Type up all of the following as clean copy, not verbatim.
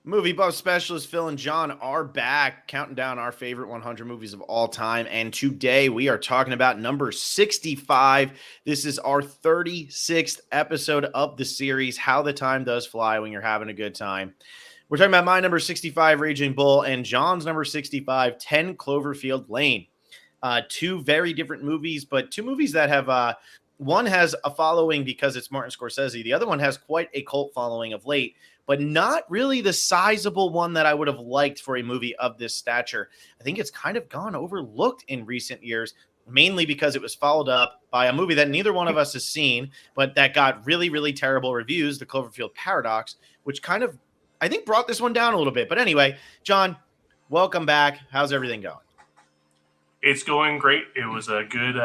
Movie buff specialist Phil and John are back, counting down our favorite 100 movies of all time. And today we are talking about number 65. This is our 36th episode of the series, How the Time Does Fly When You're Having a Good Time. We're talking about my number 65, Raging Bull, and John's number 65, 10 Cloverfield Lane. Two very different movies, but two movies that have one has a following because it's Martin Scorsese. The other one has quite a cult following of late, but not really the sizable one that I would have liked for a movie of this stature. I think it's kind of gone overlooked in recent years, mainly because it was followed up by a movie that neither one of us has seen, but that got really, really terrible reviews, The Cloverfield Paradox, which kind of, I think, brought this one down a little bit. But anyway, John, welcome back. How's everything going? It's going great. It was a good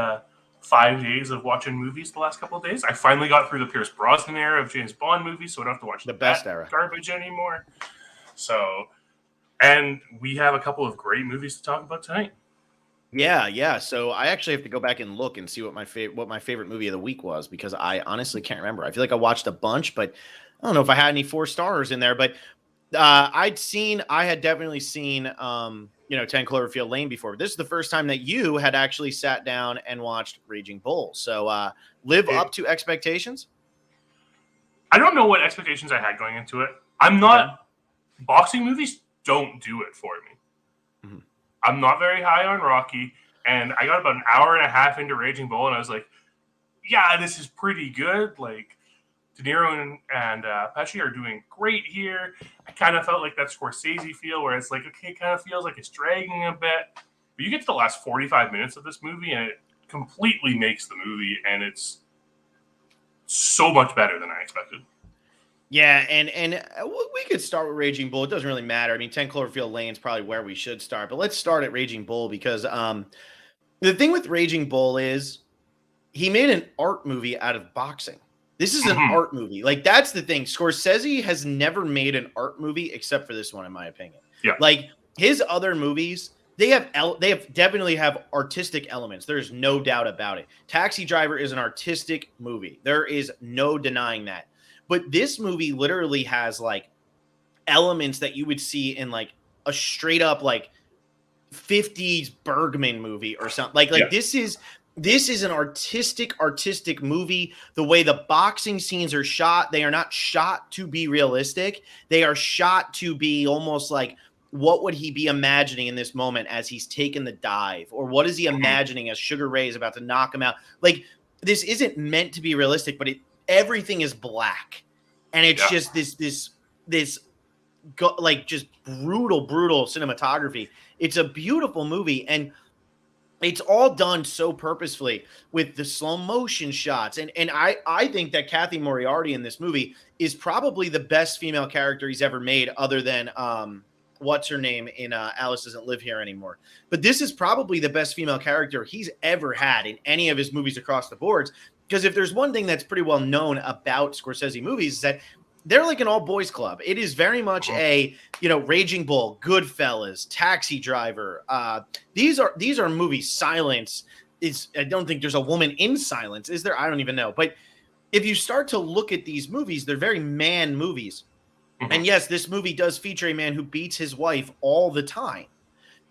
5 days of watching movies the last couple of days. I finally got through the Pierce Brosnan era of James Bond movies, so I don't have to watch the best era garbage anymore. So, and we have a couple of great movies to talk about tonight. Yeah. So I actually have to go back and look and see what my favorite movie of the week was, because I honestly can't remember. I feel like I watched a bunch, but I don't know if I had any 4 stars in there. But I had definitely seen 10 Cloverfield Lane before. This is the first time that you had actually sat down and watched Raging Bull. So live up to expectations? I don't know what expectations I had going into it. I'm not boxing movies don't do it for me. Mm-hmm. I'm not very high on Rocky, and I got about an hour and a half into Raging Bull, and I was like, yeah, this is pretty good. Like, De Niro and Pesci are doing great here. I kind of felt like that Scorsese feel where it's like, okay, it kind of feels like it's dragging a bit. But you get to the last 45 minutes of this movie, and it completely makes the movie, and it's so much better than I expected. Yeah, and we could start with Raging Bull. It doesn't really matter. I mean, 10 Cloverfield Lane is probably where we should start. But let's start at Raging Bull, because the thing with Raging Bull is he made an art movie out of boxing. This is an art movie. Like, that's the thing. Scorsese has never made an art movie except for this one, in my opinion. Yeah. Like, his other movies, they definitely have artistic elements. There's no doubt about it. Taxi Driver is an artistic movie. There is no denying that. But this movie literally has like elements that you would see in like a straight up like 50s Bergman movie or something. This is an artistic movie. The way the boxing scenes are shot, they are not shot to be realistic. They are shot to be almost like, what would he be imagining in this moment as he's taken the dive? Or what is he imagining as Sugar Ray is about to knock him out? Like, this isn't meant to be realistic, but everything is black. And it's just this just brutal cinematography. It's a beautiful movie, and it's all done so purposefully with the slow motion shots. And I think that Kathy Moriarty in this movie is probably the best female character he's ever made, other than what's her name in Alice Doesn't Live Here Anymore. But this is probably the best female character he's ever had in any of his movies across the boards. Because if there's one thing that's pretty well known about Scorsese movies, is that they're like an all boys club. It is very much a, Raging Bull, Goodfellas, Taxi Driver. These are movies. Silence is, I don't think there's a woman in Silence. Is there? I don't even know. But if you start to look at these movies, they're very man movies. Mm-hmm. And yes, this movie does feature a man who beats his wife all the time.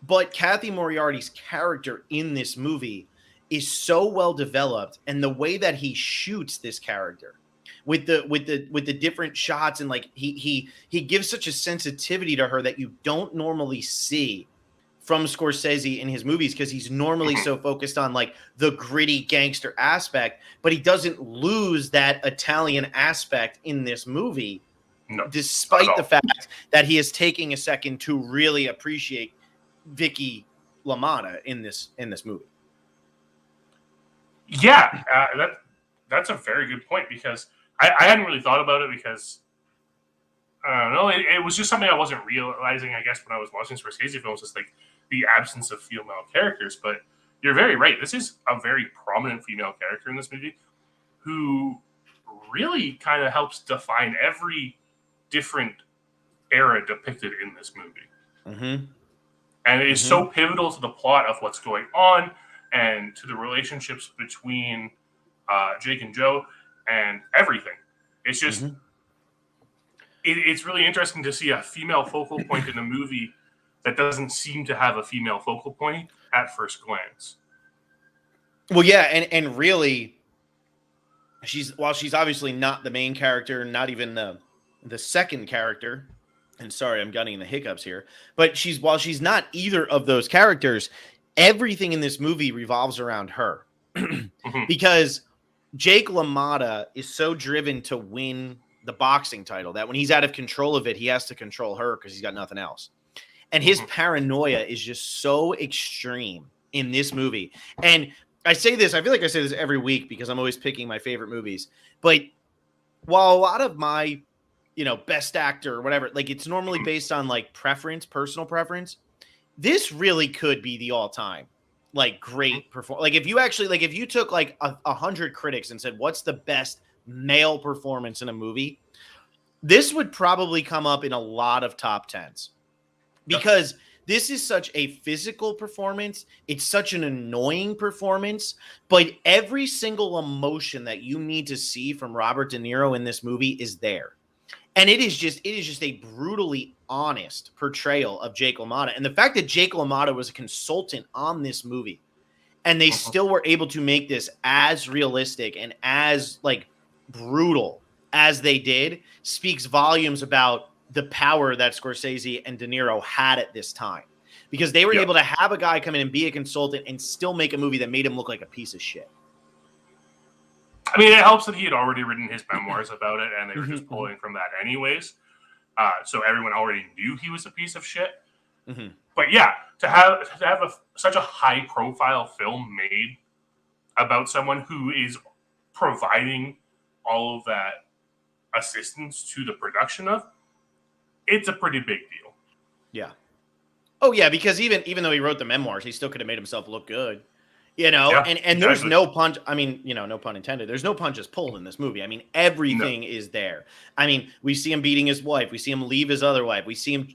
But Kathy Moriarty's character in this movie is so well developed, and the way that he shoots this character with the different shots, and like he gives such a sensitivity to her that you don't normally see from Scorsese in his movies, because he's normally so focused on like the gritty gangster aspect, but he doesn't lose that Italian aspect in this movie, despite the fact that he is taking a second to really appreciate Vicky LaMotta in this movie. Yeah, that's a very good point, because I hadn't really thought about it, because I don't know, it was just something I wasn't realizing, I guess, when I was watching Scorsese films, just like the absence of female characters. But you're very right. This is a very prominent female character in this movie who really kind of helps define every different era depicted in this movie. Mm-hmm. And it is so pivotal to the plot of what's going on, and to the relationships between Jake and Joe, and everything. It's just it's really interesting to see a female focal point in a movie that doesn't seem to have a female focal point at first glance. Well, yeah, and really, while she's obviously not the main character, not even the second character. And sorry, I'm getting the hiccups here. But while she's not either of those characters, everything in this movie revolves around her. Because Jake LaMotta is so driven to win the boxing title that when he's out of control of it, he has to control her because he's got nothing else. And his paranoia is just so extreme in this movie. And I say this, I feel like I say this every week because I'm always picking my favorite movies. But while a lot of my, best actor or whatever, like it's normally based on like preference, personal preference, this really could be the all-time like great performance. Like if you took like 100 critics and said, what's the best male performance in a movie? This would probably come up in a lot of top 10s because this is such a physical performance. It's such an annoying performance, but every single emotion that you need to see from Robert De Niro in this movie is there. And it is just a brutally honest portrayal of Jake LaMotta. And the fact that Jake LaMotta was a consultant on this movie and they still were able to make this as realistic and as like brutal as they did speaks volumes about the power that Scorsese and De Niro had at this time, because they were able to have a guy come in and be a consultant and still make a movie that made him look like a piece of shit. I mean, it helps that he had already written his memoirs about it, and they were just pulling from that anyways. So everyone already knew he was a piece of shit. But yeah, to have such a high-profile film made about someone who is providing all of that assistance to the production of, it's a pretty big deal. Yeah. Oh yeah, because even though he wrote the memoirs, he still could have made himself look good. And exactly. There's no punch. I mean, no pun intended. There's no punches pulled in this movie. I mean, everything is there. I mean, we see him beating his wife. We see him leave his other wife. We see him,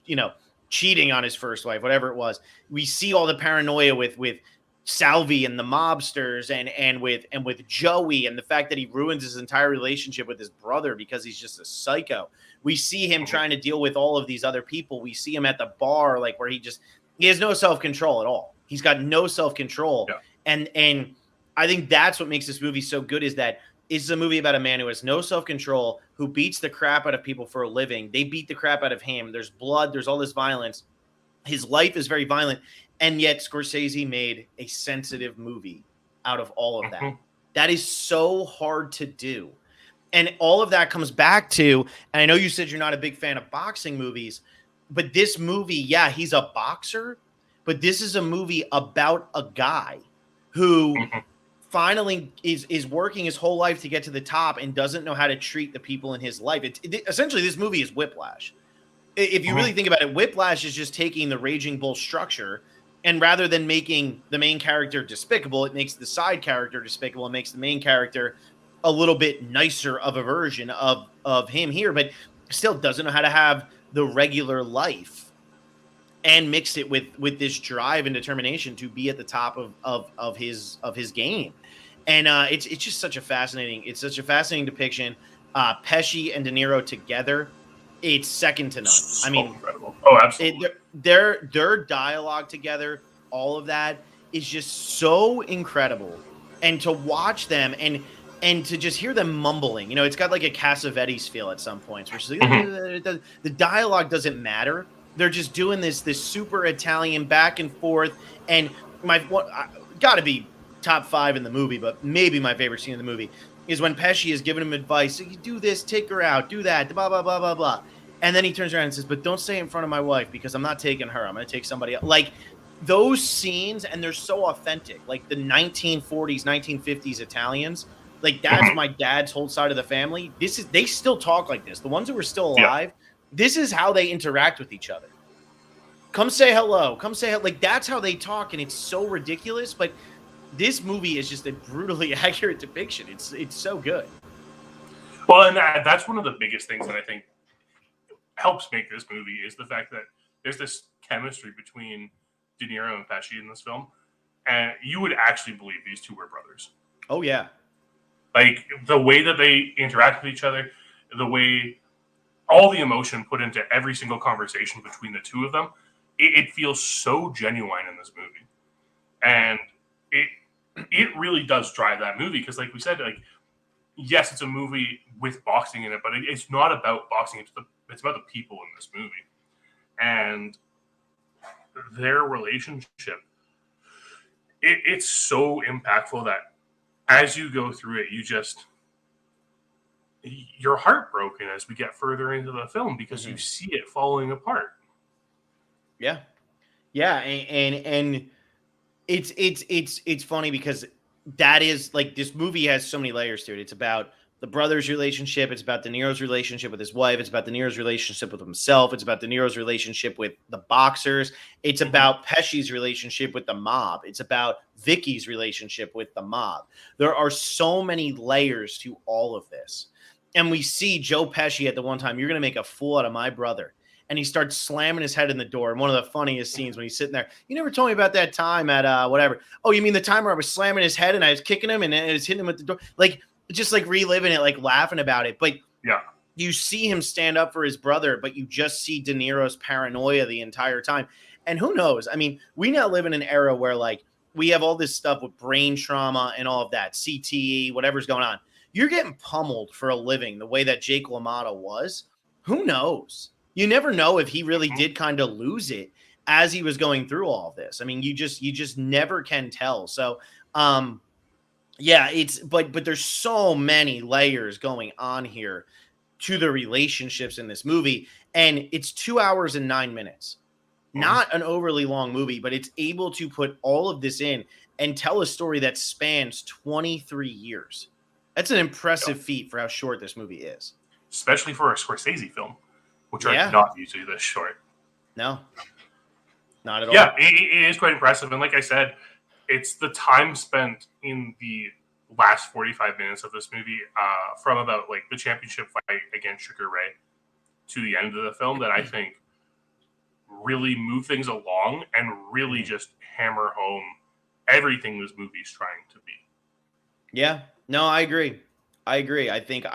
cheating on his first wife, whatever it was. We see all the paranoia with Salvi and the mobsters and with Joey, and the fact that he ruins his entire relationship with his brother because he's just a psycho. We see him trying to deal with all of these other people. We see him at the bar, like where he has no self-control at all. He's got no self-control. Yeah. And I think that's what makes this movie so good, is that it's a movie about a man who has no self-control, who beats the crap out of people for a living. They beat the crap out of him. There's blood. There's all this violence. His life is very violent. And yet Scorsese made a sensitive movie out of all of that. That is so hard to do. And all of that comes back to, and I know you said you're not a big fan of boxing movies, but this movie, yeah, he's a boxer, but this is a movie about a guy who finally is working his whole life to get to the top and doesn't know how to treat the people in his life. Essentially, this movie is Whiplash. If you really think about it, Whiplash is just taking the Raging Bull structure, and rather than making the main character despicable, it makes the side character despicable and makes the main character a little bit nicer of a version of him here, but still doesn't know how to have the regular life and mix it with this drive and determination to be at the top of his game. And it's just such a fascinating depiction. Pesci and De Niro together, it's second to none. So incredible. Oh, absolutely. Their dialogue together, all of that is just so incredible. And to watch them and to just hear them mumbling, it's got like a Cassavetes feel at some points, where she's like, the dialogue doesn't matter. They're just doing this super Italian back and forth. And got to be top 5 in the movie, but maybe my favorite scene in the movie is when Pesci is giving him advice. You do this, take her out, do that, blah, blah, blah, blah, blah. And then he turns around and says, but don't say it in front of my wife because I'm not taking her. I'm going to take somebody else. Like those scenes, and they're so authentic. Like the 1940s, 1950s Italians. Like that's my dad's whole side of the family. They still talk like this. The ones who are still alive, this is how they interact with each other. Come say hello. Like that's how they talk, and it's so ridiculous. But this movie is just a brutally accurate depiction. It's so good. Well, and that's one of the biggest things that I think helps make this movie is the fact that there's this chemistry between De Niro and Pesci in this film, and you would actually believe these two were brothers. Oh yeah. Like the way that they interact with each other, the way all the emotion put into every single conversation between the two of them, it feels so genuine in this movie. And it really does drive that movie, because like we said, like, yes, it's a movie with boxing in it, but it's not about boxing. It's about the people in this movie and their relationship. It's so impactful that as you go through it, you're heartbroken as we get further into the film, because you see it falling apart. Yeah. Yeah. And it's funny because that is like, this movie has so many layers to it. It's about the brothers' relationship. It's about De Niro's relationship with his wife. It's about De Niro's relationship with himself. It's about De Niro's relationship with the boxers. It's about Pesci's relationship with the mob. It's about Vicky's relationship with the mob. There are so many layers to all of this. And we see Joe Pesci at the one time, "You're going to make a fool out of my brother." And he starts slamming his head in the door. And one of the funniest scenes when he's sitting there, "You never told me about that time at whatever. Oh, you mean the time where I was slamming his head and I was kicking him and I was hitting him with the door?" Like, just like reliving it, like laughing about it. But yeah, you see him stand up for his brother, but you just see De Niro's paranoia the entire time. And who knows? I mean, we now live in an era where like we have all this stuff with brain trauma and all of that, CTE, whatever's going on. You're getting pummeled for a living the way that Jake LaMotta was. Who knows? You never know if he really did kind of lose it as he was going through all of this. I mean, you just never can tell. So, yeah, but there's so many layers going on here to the relationships in this movie, and it's 2 hours and 9 minutes. Not an overly long movie, but it's able to put all of this in and tell a story that spans 23 years. That's an impressive feat for how short this movie is. Especially for a Scorsese film, which are not usually this short. No, not at all. Yeah, it is quite impressive. And like I said, it's the time spent in the last 45 minutes of this movie, from about like the championship fight against Sugar Ray to the end of the film, that I think really move things along and really just hammer home everything this movie's trying to be. Yeah, no, I agree. I think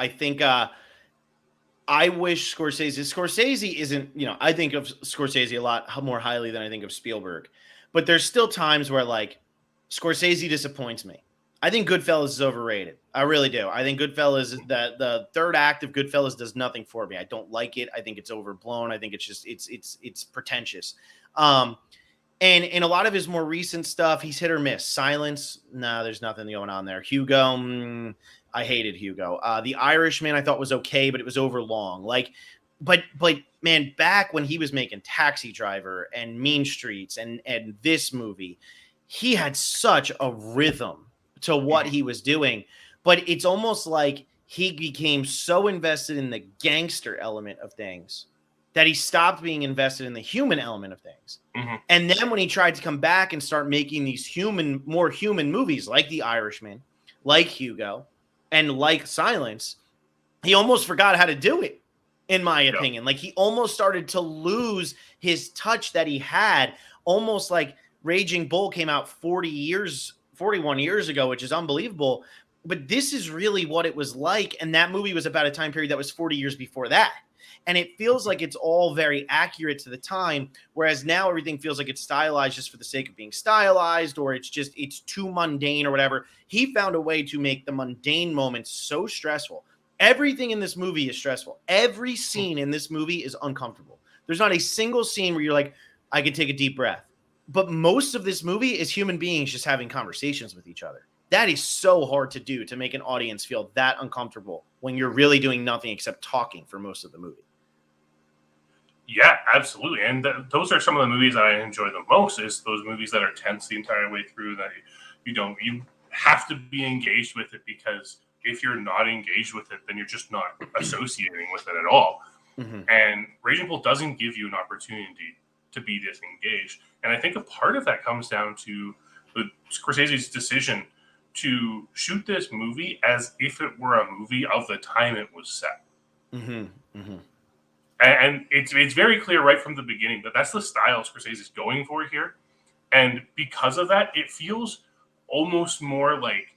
I wish Scorsese isn't, I think of Scorsese a lot more highly than I think of Spielberg, but there's still times where like Scorsese disappoints me. I think Goodfellas is overrated. I really do. I think Goodfellas, the third act of Goodfellas does nothing for me. I don't like it. I think it's overblown. I think it's just, it's pretentious. And in a lot of his more recent stuff, he's hit or miss. Silence, no, there's nothing going on there. Hugo, I hated Hugo. The Irishman I thought was okay, but it was over long. Like, but man, back when he was making Taxi Driver and Mean Streets and this movie, he had such a rhythm to what he was doing. But it's almost like he became so invested in the gangster element of things that he stopped being invested in the human element of things. And then when he tried to come back and start making these more human movies like The Irishman, like Hugo, and like Silence, he almost forgot how to do it, in my opinion. Like, he almost started to lose his touch that he had, almost like Raging Bull came out 41 years ago, which is unbelievable. But this is really what it was like. And that movie was about a time period that was 40 years before that. And it feels like it's all very accurate to the time, whereas now everything feels like it's stylized just for the sake of being stylized, or it's too mundane or whatever. He found a way to make the mundane moments so stressful. Everything in this movie is stressful. Every scene in this movie is uncomfortable. There's not a single scene where you're like, I can take a deep breath. But most of this movie is human beings just having conversations with each other. That is so hard to do, to make an audience feel that uncomfortable when you're really doing nothing except talking for most of the movie. Yeah, absolutely. And those are some of the movies that I enjoy the most, is those movies that are tense the entire way through, that you have to be engaged with it, because if you're not engaged with it, then you're just not associating with it at all. And Raging Bull doesn't give you an opportunity to be disengaged. And I think a part of that comes down to Scorsese's decision to shoot this movie as if it were a movie of the time it was set. And it's very clear right from the beginning that that's the style Scorsese's going for here. And because of that, it feels almost more like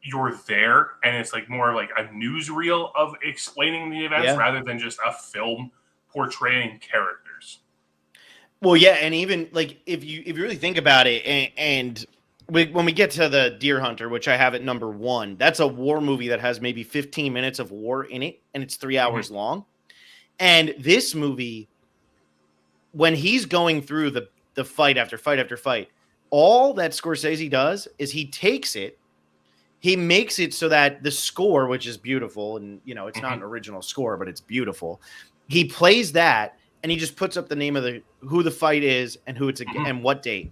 you're there, and it's like more like a newsreel of explaining the events rather than just a film portraying characters. Well, yeah, and even like if you really think about it, and when we get to the Deer Hunter, which I have at number 1, that's a war movie that has maybe 15 minutes of war in it, and it's 3 hours long. And this movie, when he's going through the fight after fight after fight, all that Scorsese does is he takes it, he makes it so that the score, which is beautiful, and it's not an original score, but it's beautiful. He plays that, and he just puts up the name of who the fight is and who it's and what date.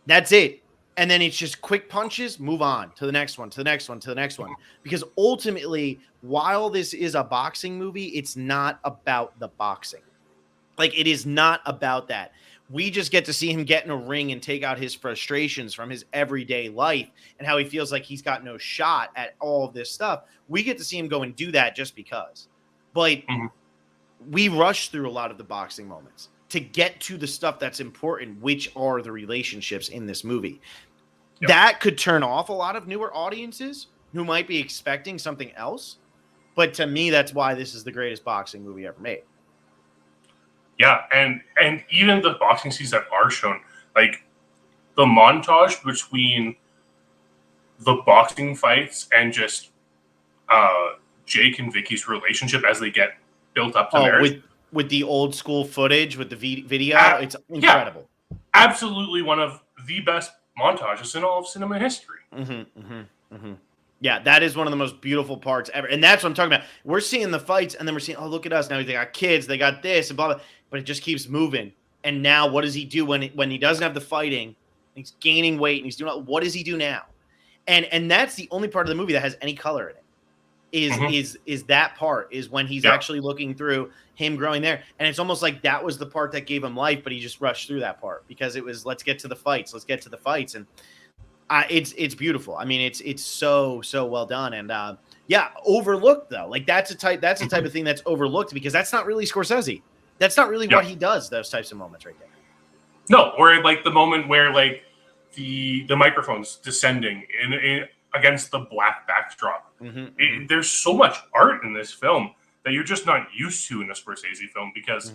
That's it. And then it's just quick punches, move on to the next one, to the next one, to the next one. Because ultimately, while this is a boxing movie, it's not about the boxing. Like, it is not about that. We just get to see him get in a ring and take out his frustrations from his everyday life and how he feels like he's got no shot at all of this stuff. We get to see him go and do that just because. But we rush through a lot of the boxing moments to get to the stuff that's important, which are the relationships in this movie. Yep. That could turn off a lot of newer audiences who might be expecting something else. But to me, that's why this is the greatest boxing movie ever made. Yeah, and even the boxing scenes that are shown, like the montage between the boxing fights and just Jake and Vicky's relationship as they get built up to marriage. With the old school footage, with the video, it's incredible. Yeah, absolutely one of the best montages in all of cinema history. Yeah, that is one of the most beautiful parts ever. And that's what I'm talking about. We're seeing the fights, and then we're seeing, oh, look at us. Now they got kids, they got this, and blah, blah. But it just keeps moving. And now what does he do when he doesn't have the fighting? He's gaining weight, and he's doing what does he do now? And that's the only part of the movie that has any color in it. Is that part, is when he's actually looking through him growing there. And it's almost like that was the part that gave him life, but he just rushed through that part because it was, let's get to the fights. And it's beautiful. I mean, it's so well done. And overlooked though. Like that's a type of thing that's overlooked because that's not really Scorsese. That's not really what he does, those types of moments right there. No, or like the moment where like the microphone's descending in against the black backdrop. There's so much art in this film that you're just not used to in a Scorsese film because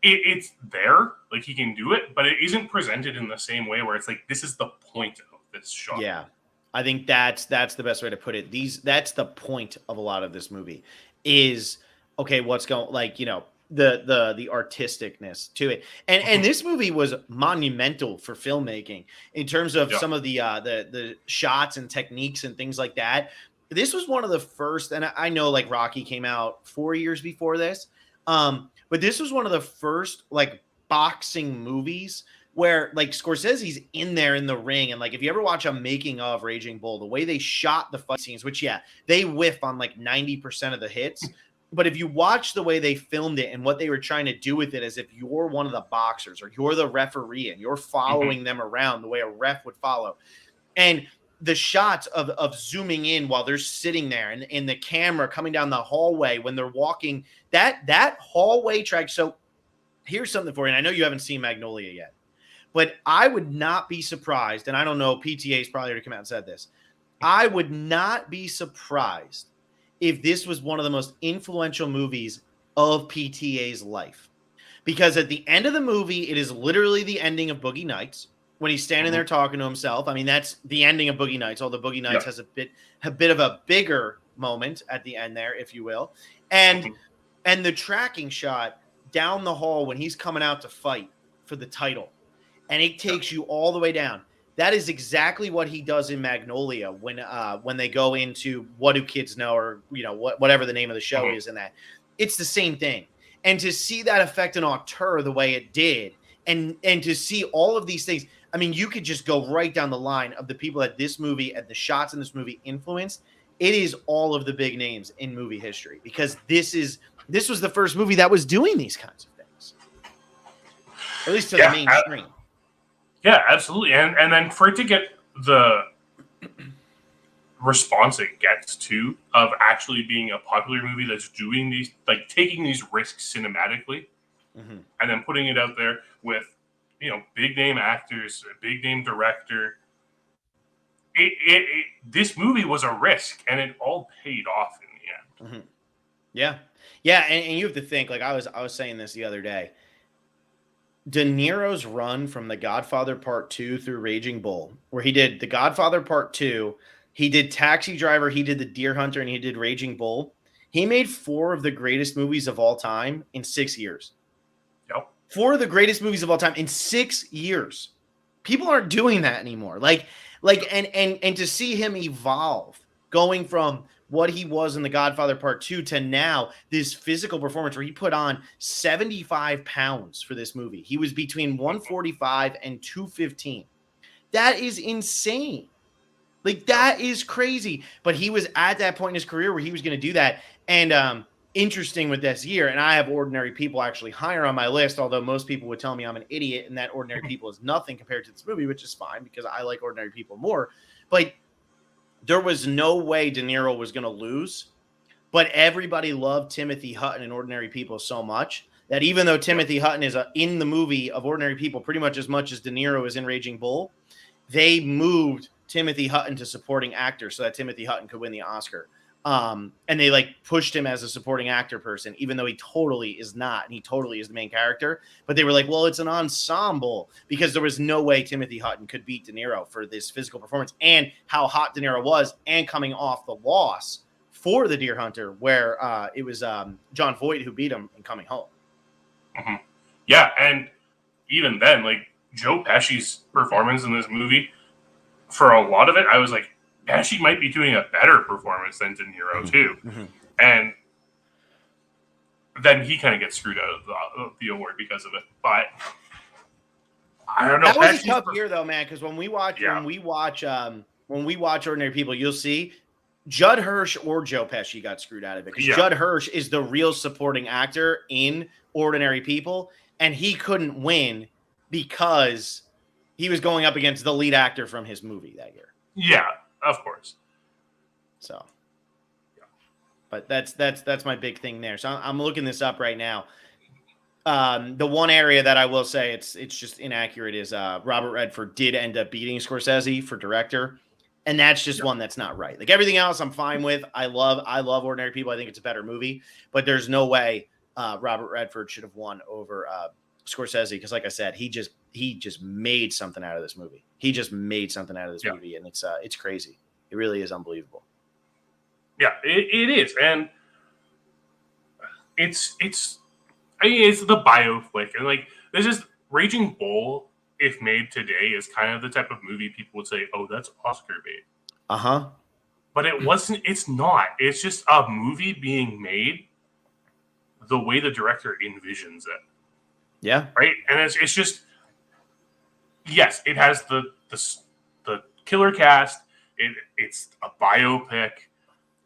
it's there, like he can do it, but it isn't presented in the same way where it's like, this is the point of this shot. Yeah, I think that's the best way to put it. That's the point of a lot of this movie is, okay, what's going, like, the artisticness to it. And this movie was monumental for filmmaking in terms of some of the shots and techniques and things like that. This was one of the first, and I know like Rocky came out 4 years before this, but this was one of the first like boxing movies where like Scorsese's in there in the ring. And like, if you ever watch a making of Raging Bull, the way they shot the fight scenes, which they whiff on like 90% of the hits. But if you watch the way they filmed it and what they were trying to do with it, as if you're one of the boxers or you're the referee and you're following them around the way a ref would follow. And the shots of zooming in while they're sitting there and the camera coming down the hallway when they're walking, that hallway track. So here's something for you. And I know you haven't seen Magnolia yet, but I would not be surprised. And I don't know, PTA's probably already come out and said this. I would not be surprised if this was one of the most influential movies of PTA's life. Because at the end of the movie, it is literally the ending of Boogie Nights when he's standing there talking to himself. I mean, that's the ending of Boogie Nights, although Boogie Nights has a bit of a bigger moment at the end there, if you will. And the tracking shot down the hall when he's coming out to fight for the title. And it takes you all the way down. That is exactly what he does in Magnolia when they go into What Do Kids Know, or whatever the name of the show is in that. It's the same thing. And to see that affect an auteur the way it did, and to see all of these things, I mean, you could just go right down the line of the people that this movie and the shots in this movie influenced. It is all of the big names in movie history because this was the first movie that was doing these kinds of things, at least to the mainstream. Yeah, absolutely. And then for it to get the response it gets to of actually being a popular movie that's doing these, like taking these risks cinematically and then putting it out there with, big name actors, a big name director. this movie was a risk, and it all paid off in the end. Mm-hmm. Yeah, yeah, and you have to think, like I was saying this the other day. De Niro's run from The Godfather Part 2 through Raging Bull, where he did The Godfather Part 2, he did Taxi Driver, he did The Deer Hunter, and he did Raging Bull. He made 4 of the greatest movies of all time in 6 years. Yep. 4 of the greatest movies of all time in 6 years. People aren't doing that anymore. And to see him evolve, going from what he was in The Godfather Part 2 to now this physical performance where he put on 75 pounds for this movie. He was between 145 and 215. That is insane. Like, that is crazy. But he was at that point in his career where he was going to do that. And interesting with this year, and I have Ordinary People actually higher on my list, although most people would tell me I'm an idiot and that Ordinary People is nothing compared to this movie, which is fine because I like Ordinary People more. But there was no way De Niro was going to lose, but everybody loved Timothy Hutton in Ordinary People so much that even though Timothy Hutton is in the movie of Ordinary People pretty much as De Niro is in Raging Bull, they moved Timothy Hutton to supporting actor so that Timothy Hutton could win the Oscar. And they like pushed him as a supporting actor person, even though he totally is not, and he totally is the main character. But they were like, well, it's an ensemble because there was no way Timothy Hutton could beat De Niro for this physical performance and how hot De Niro was, and coming off the loss for The Deer Hunter, where it was John Voight who beat him in Coming Home. Mm-hmm. Yeah, and even then, like Joe Pesci's performance in this movie, for a lot of it, I was like, Pesci might be doing a better performance than De Niro too. Mm-hmm. And then he kind of gets screwed out of the award because of it. But I don't know. That was a tough year though, man, because when we watch Ordinary People, you'll see Judd Hirsch or Joe Pesci got screwed out of it. Because Judd Hirsch is the real supporting actor in Ordinary People, and he couldn't win because he was going up against the lead actor from his movie that year. Yeah. Of course. So, but that's my big thing there. So I'm looking this up right now. The one area that I will say it's just inaccurate is Robert Redford did end up beating Scorsese for director, and that's just one that's not right. Like everything else, I'm fine with. I love Ordinary People. I think it's a better movie, but there's no way Robert Redford should have won over Scorsese because, like I said, he just made something out of this movie. He just made something out of this movie, and it's crazy. It really is unbelievable. Yeah, it is, and it's the biopic, and like this is Raging Bull. If made today, is kind of the type of movie people would say, "Oh, that's Oscar bait." But it wasn't. It's not. It's just a movie being made the way the director envisions it. Yeah. Right, and it's just. Yes, it has the killer cast. It's a biopic.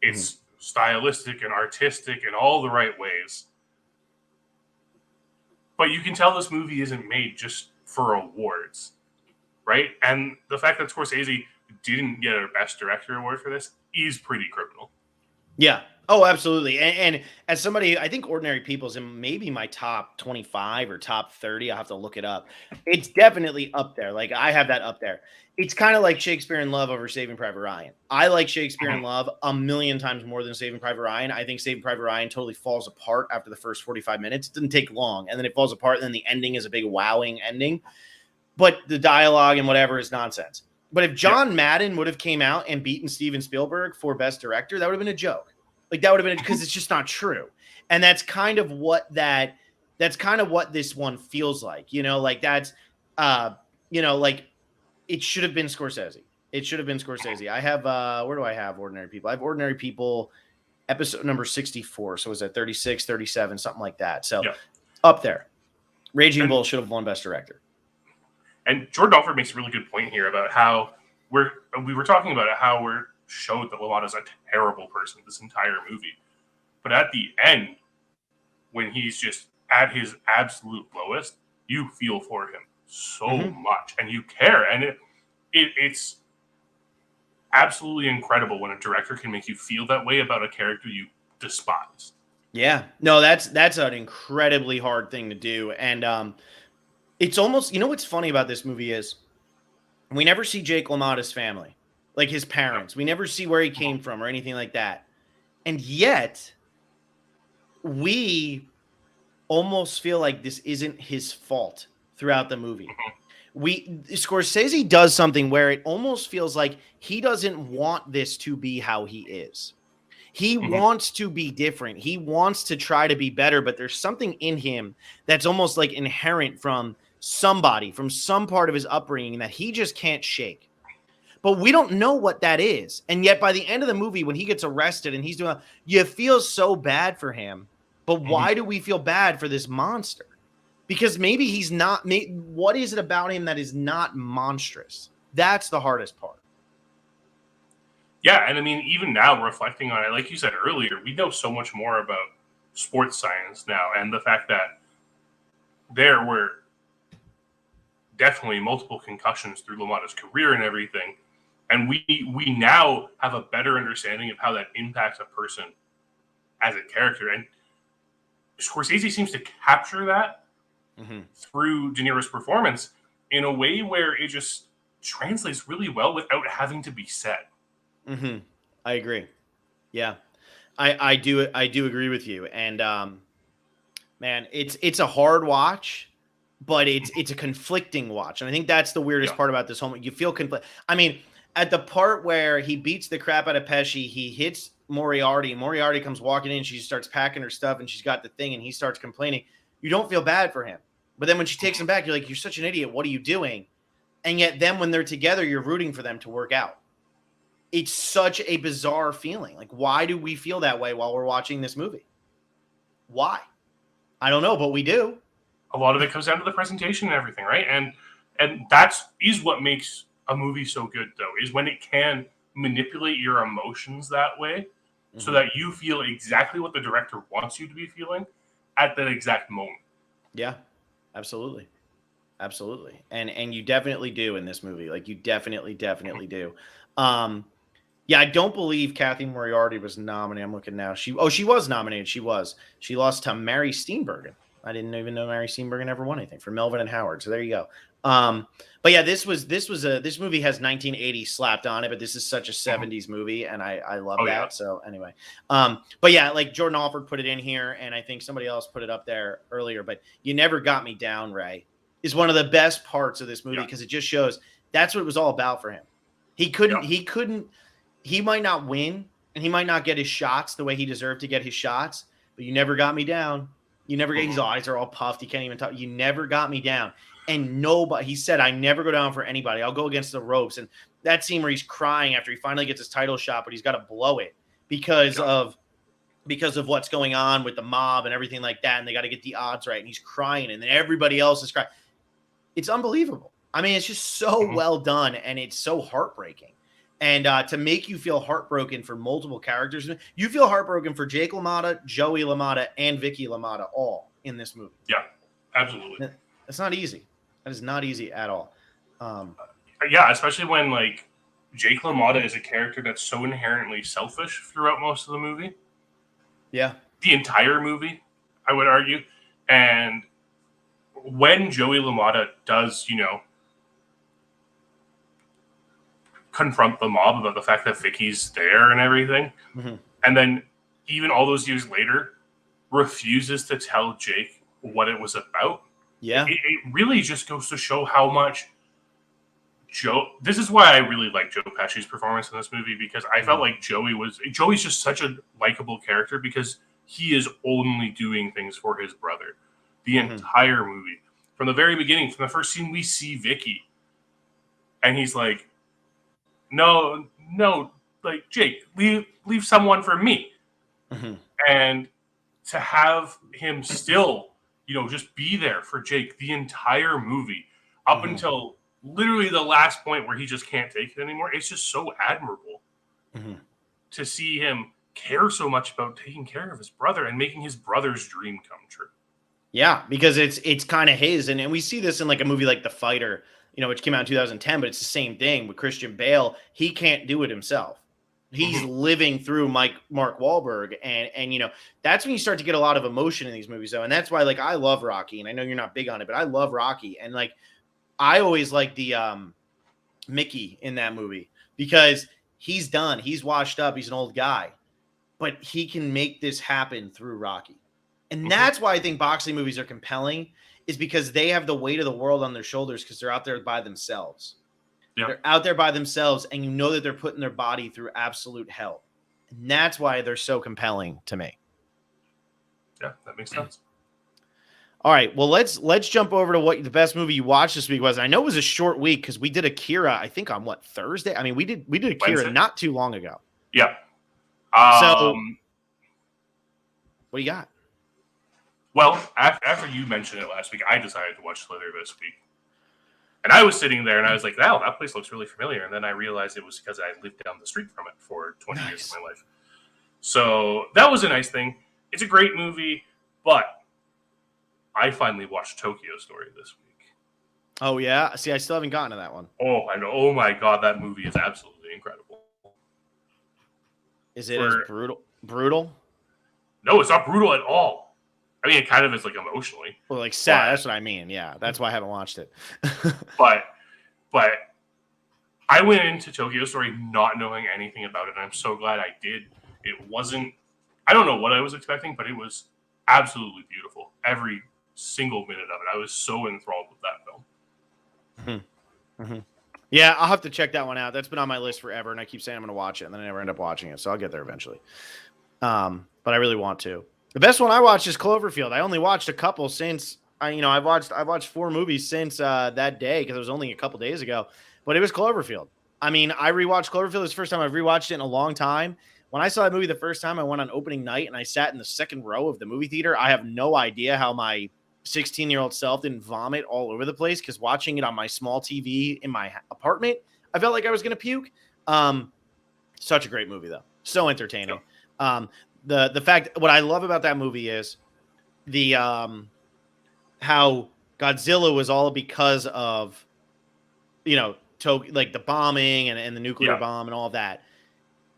It's stylistic and artistic in all the right ways. But you can tell this movie isn't made just for awards, right? And the fact that Scorsese didn't get a Best Director award for this is pretty criminal. Yeah. Oh, absolutely. And as somebody, I think Ordinary People is in maybe my top 25 or top 30. I'll have to look it up. It's definitely up there. Like I have that up there. It's kind of like Shakespeare in Love over Saving Private Ryan. I like Shakespeare in Love a million times more than Saving Private Ryan. I think Saving Private Ryan totally falls apart after the first 45 minutes. It doesn't take long. And then it falls apart. And then the ending is a big wowing ending. But the dialogue and whatever is nonsense. But if John Madden would have came out and beaten Steven Spielberg for Best Director, that would have been a joke. Like that would have been because it's just not true. And that's kind of what this one feels like, like that's, like it should have been Scorsese. It should have been Scorsese. I have, where do I have Ordinary People? I have Ordinary People episode number 64. So was that 36, 37, something like that. So up there. Raging Bull should have won Best Director. And Jordan Alford makes a really good point here about how we were talking about it, how we're showed that Lomato's a terrible person this entire movie. But at the end, when he's just at his absolute lowest, you feel for him so much and you care. And it's absolutely incredible when a director can make you feel that way about a character you despise. Yeah. No, that's an incredibly hard thing to do. And it's almost, what's funny about this movie is we never see Jake LaMotta's family. like his parents. We never see where he came from or anything like that. And yet, we almost feel like this isn't his fault throughout the movie. Scorsese does something where it almost feels like he doesn't want this to be how he is. He wants to be different. He wants to try to be better, but there's something in him that's almost like inherent from somebody, from some part of his upbringing that he just can't shake. But we don't know what that is. And yet by the end of the movie, when he gets arrested and he's doing, you feel so bad for him. But why do we feel bad for this monster? Because maybe he's not, what is it about him that is not monstrous? That's the hardest part. Yeah, and I mean, even now, reflecting on it, like you said earlier, we know so much more about sports science now, and the fact that there were definitely multiple concussions through LaMotta's career and everything, and we now have a better understanding of how that impacts a person as a character, and Scorsese seems to capture that through De Niro's performance in a way where it just translates really well without having to be said. I agree. Yeah, I do agree with you. And man, it's a hard watch, but it's a conflicting watch. And I think that's the weirdest part about this whole. You feel conflict. I mean, at the part where he beats the crap out of Pesci, he hits Moriarty. Moriarty comes walking in. She starts packing her stuff, and she's got the thing, and he starts complaining. You don't feel bad for him, but then when she takes him back, you're like, you're such an idiot. What are you doing? And yet, then when they're together, you're rooting for them to work out. It's such a bizarre feeling. Like, why do we feel that way while we're watching this movie? Why? I don't know, but we do. A lot of it comes down to the presentation and everything, right? And that's what makes a movie so good, though, is when it can manipulate your emotions that way so that you feel exactly what the director wants you to be feeling at that exact moment. Yeah, absolutely. Absolutely. And you definitely do in this movie. Like, you definitely do. Yeah, I don't believe Kathy Moriarty was nominated. I'm looking now. She was nominated. She lost to Mary Steenburgen. I didn't even know Mary Steenburgen ever won anything for Melvin and Howard. So there you go. But yeah, this movie has 1980 slapped on it, but this is such a 70s movie, and I love that. Yeah. So anyway, but yeah, like Jordan Alford put it in here, and I think somebody else put it up there earlier. But You Never Got Me Down, Ray, is one of the best parts of this movie because it just shows that's what it was all about for him. He might not win and he might not get his shots the way he deserved to get his shots, but you never got me down. You never get his eyes are all puffed. He can't even talk. You never got me down. And nobody, he said, I never go down for anybody. I'll go against the ropes. And that scene where he's crying after he finally gets his title shot, but he's got to blow it because of what's going on with the mob and everything like that. And they got to get the odds right. And he's crying and then everybody else is crying. It's unbelievable. I mean, it's just so well done and it's so heartbreaking. And to make you feel heartbroken for multiple characters, you feel heartbroken for Jake LaMotta, Joey LaMotta, and Vicky LaMotta all in this movie. Yeah, absolutely. It's not easy. That is not easy at all. Yeah, especially when like Jake LaMotta is a character that's so inherently selfish throughout most of the movie. Yeah. The entire movie, I would argue. And when Joey LaMotta does, confront the mob about the fact that Vicky's there and everything. And then even all those years later, refuses to tell Jake what it was about. Yeah. It really just goes to show how much this is why I really like Joe Pesci's performance in this movie, because I felt like Joey's just such a likable character because he is only doing things for his brother. The entire movie. From the very beginning, from the first scene we see Vicky. And he's like, No, like Jake, leave someone for me. And to have him still, just be there for Jake the entire movie up until literally the last point where he just can't take it anymore. It's just so admirable to see him care so much about taking care of his brother and making his brother's dream come true. Yeah, because it's kind of his, and we see this in like a movie like The Fighter, which came out in 2010, but it's the same thing with Christian Bale. He can't do it himself. He's living through Mark Wahlberg, and that's when you start to get a lot of emotion in these movies, though, and that's why like I love Rocky, and I know you're not big on it, but I love Rocky, and like I always like the Mickey in that movie because he's done. He's washed up. He's an old guy, but he can make this happen through Rocky. And that's why I think boxing movies are compelling, is because they have the weight of the world on their shoulders because they're out there by themselves. Yeah. They're out there by themselves, and you know that they're putting their body through absolute hell. And that's why they're so compelling to me. Yeah, that makes sense. All right, well, let's jump over to what the best movie you watched this week was. I know it was a short week because we did Akira, I think on Thursday? I mean, we did Akira Wednesday? Not too long ago. Yeah. So, what do you got? Well, after you mentioned it last week, I decided to watch Slither this week. And I was sitting there and I was like, wow, that place looks really familiar. And then I realized it was because I lived down the street from it for 20 years of my life. So that was a nice thing. It's a great movie, but I finally watched Tokyo Story this week. Oh, yeah? See, I still haven't gotten to that one. Oh, I know. Oh, my God. That movie is absolutely incredible. Is it as brutal? No, it's not brutal at all. I mean, it kind of is, like, emotionally. Well, like, sad. That's what I mean. Yeah, that's why I haven't watched it. but I went into Tokyo Story not knowing anything about it, and I'm so glad I did. It wasn't... I don't know what I was expecting, but it was absolutely beautiful. Every single minute of it. I was so enthralled with that film. Mm-hmm. Yeah, I'll have to check that one out. That's been on my list forever, and I keep saying I'm going to watch it, and then I never end up watching it, so I'll get there eventually. But I really want to. The best one I watched is Cloverfield. I only watched a couple since I've watched 4 movies since that day because it was only a couple days ago. But it was Cloverfield. I mean, I rewatched Cloverfield. It's the first time I've rewatched it in a long time. When I saw that movie the first time, I went on opening night and I sat in the second row of the movie theater. I have no idea how my 16-year-old self didn't vomit all over the place because watching it on my small TV in my apartment, I felt like I was going to puke. Such a great movie, though. So entertaining. The fact, what I love about that movie is the how Godzilla was all because of, like the bombing and the nuclear bomb and all that.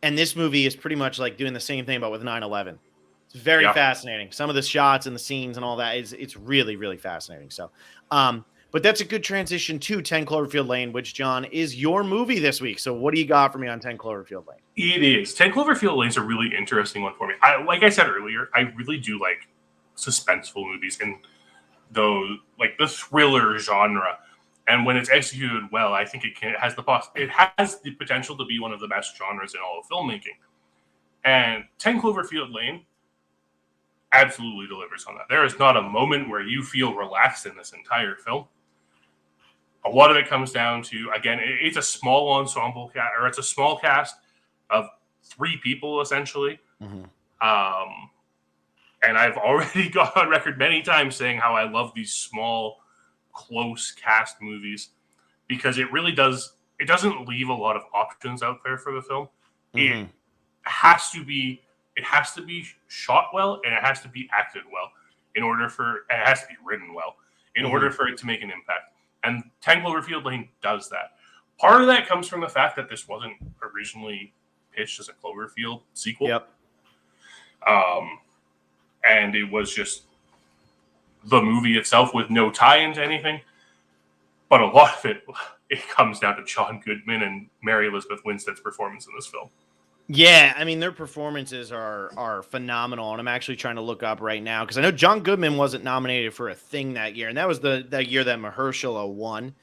And this movie is pretty much like doing the same thing, but with 9/11. It's very fascinating. Some of the shots and the scenes and all that it's really, really fascinating. So, but that's a good transition to 10 Cloverfield Lane, which, John, is your movie this week. So what do you got for me on 10 Cloverfield Lane? It is. 10 Cloverfield Lane is a really interesting one for me. Like I said earlier, I really do like suspenseful movies and the thriller genre. And when it's executed well, I think it has the potential to be one of the best genres in all of filmmaking. And 10 Cloverfield Lane absolutely delivers on that. There is not a moment where you feel relaxed in this entire film. A lot of it comes down to, again, it's a small ensemble or it's a small cast of 3 people essentially. Mm-hmm. And I've already gone on record many times saying how I love these small, close cast movies because it really doesn't leave a lot of options out there for the film. Mm-hmm. It has to be shot well and it has to be acted well and it has to be written well in order for it to make an impact. And 10 Cloverfield Lane does that. Part of that comes from the fact that this wasn't originally pitched as a Cloverfield sequel. Yep. And it was just the movie itself with no tie into anything. But a lot of it comes down to John Goodman and Mary Elizabeth Winstead's performance in this film. Yeah, I mean, their performances are phenomenal, and I'm actually trying to look up right now because I know John Goodman wasn't nominated for a thing that year, and that was that year that Mahershala won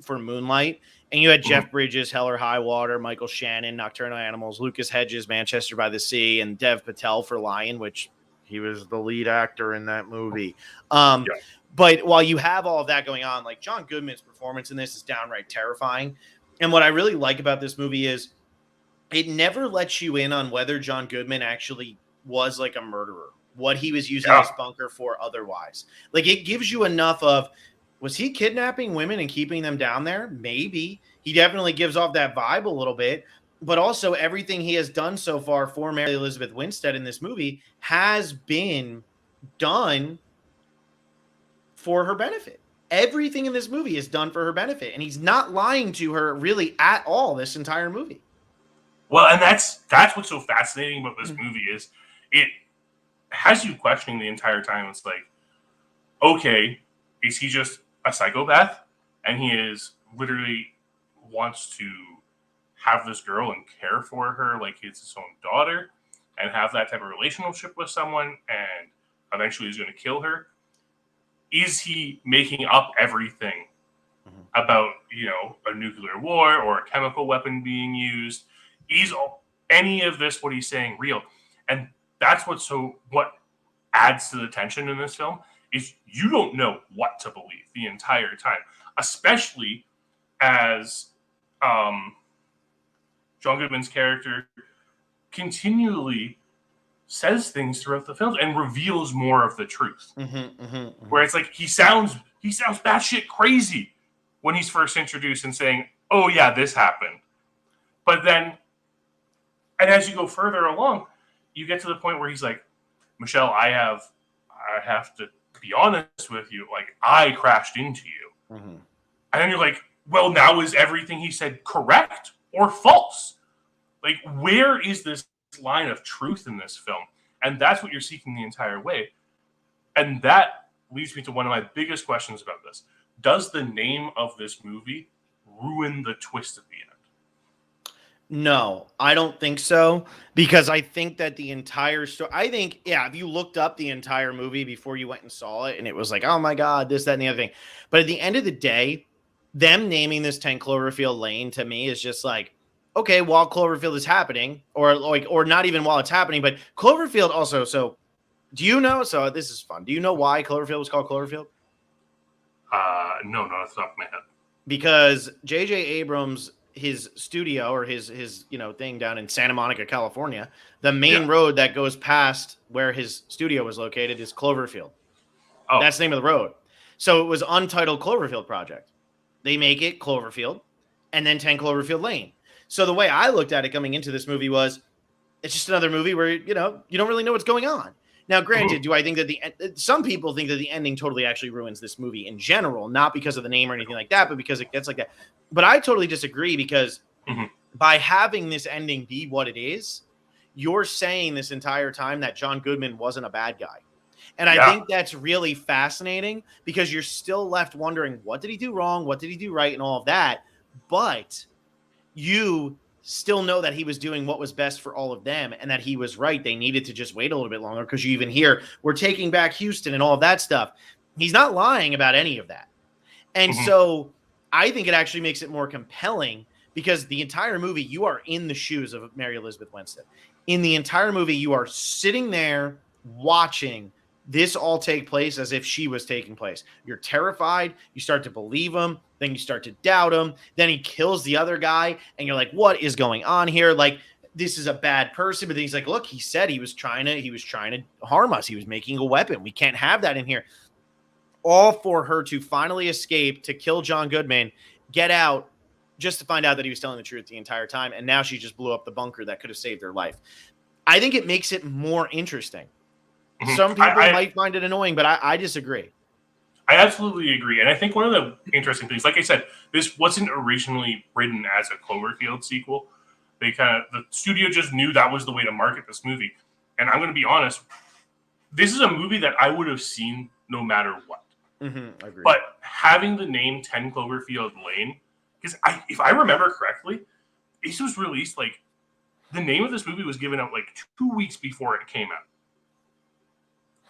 for Moonlight. And you had Jeff Bridges, Hell or High Water, Michael Shannon, Nocturnal Animals, Lucas Hedges, Manchester by the Sea, and Dev Patel for Lion, which he was the lead actor in that movie. But while you have all of that going on, like John Goodman's performance in this is downright terrifying. And what I really like about this movie is it never lets you in on whether John Goodman actually was like a murderer, what he was using this bunker for otherwise. Like it gives you enough of, was he kidnapping women and keeping them down there? Maybe. He definitely gives off that vibe a little bit. But also everything he has done so far for Mary Elizabeth Winstead in this movie has been done for her benefit. Everything in this movie is done for her benefit. And he's not lying to her really at all this entire movie. Well, and that's what's so fascinating about this movie is it has you questioning the entire time. It's like, okay, is he just a psychopath? And he is literally wants to have this girl and care for her like it's his own daughter and have that type of relationship with someone and eventually he's going to kill her? Is he making up everything about, a nuclear war or a chemical weapon being used? Is any of this what he's saying real? And that's what adds to the tension in this film is you don't know what to believe the entire time, especially as John Goodman's character continually says things throughout the film and reveals more of the truth. Where it's like he sounds batshit crazy when he's first introduced and saying, "Oh yeah, this happened," but then, and as you go further along, you get to the point where he's like, "Michelle, I have to be honest with you. Like I crashed into you," and then you're like, "Well, now is everything he said correct or false? Like where is this line of truth in this film?" And that's what you're seeking the entire way. And that leads me to one of my biggest questions about this. Does the name of this movie ruin the twist at the end? No, I don't think so, because I think that the entire story, if you looked up the entire movie before you went and saw it and it was like, oh my God, this, that, and the other thing. But at the end of the day, them naming this 10 Cloverfield Lane to me is just like, okay, while Cloverfield is happening, or not even while it's happening, but Cloverfield also. So do you know? So this is fun. Do you know why Cloverfield was called Cloverfield? No, not off the top of my head. Because J.J. Abrams, his studio or his thing down in Santa Monica, California, the main road that goes past where his studio was located is Cloverfield. Oh. That's the name of the road. So it was Untitled Cloverfield Project. They make it Cloverfield and then 10 Cloverfield Lane. So the way I looked at it coming into this movie was it's just another movie where, you don't really know what's going on. Now, granted, do I think that some people think that the ending totally actually ruins this movie in general, not because of the name or anything like that, but because it gets like that. But I totally disagree because by having this ending be what it is, you're saying this entire time that John Goodman wasn't a bad guy. And I think that's really fascinating because you're still left wondering, what did he do wrong? What did he do right? And all of that. But you still know that he was doing what was best for all of them and that he was right. They needed to just wait a little bit longer because you even hear we're taking back Houston and all of that stuff. He's not lying about any of that. And so I think it actually makes it more compelling because the entire movie, you are in the shoes of Mary Elizabeth Winstead. In the entire movie, you are sitting there watching this all take place as if she was taking place. You're terrified. You start to believe him. Then you start to doubt him. Then he kills the other guy. And you're like, what is going on here? Like, this is a bad person. But then he's like, look, he said he was trying to harm us. He was making a weapon. We can't have that in here. All for her to finally escape, to kill John Goodman, get out, just to find out that he was telling the truth the entire time. And now she just blew up the bunker that could have saved her life. I think it makes it more interesting. Some people might find it annoying, but I disagree. I absolutely agree. And I think one of the interesting things, like I said, this wasn't originally written as a Cloverfield sequel. The studio just knew that was the way to market this movie. And I'm going to be honest, this is a movie that I would have seen no matter what. I agree. But having the name 10 Cloverfield Lane, because if I remember correctly, this was released the name of this movie was given out 2 weeks before it came out.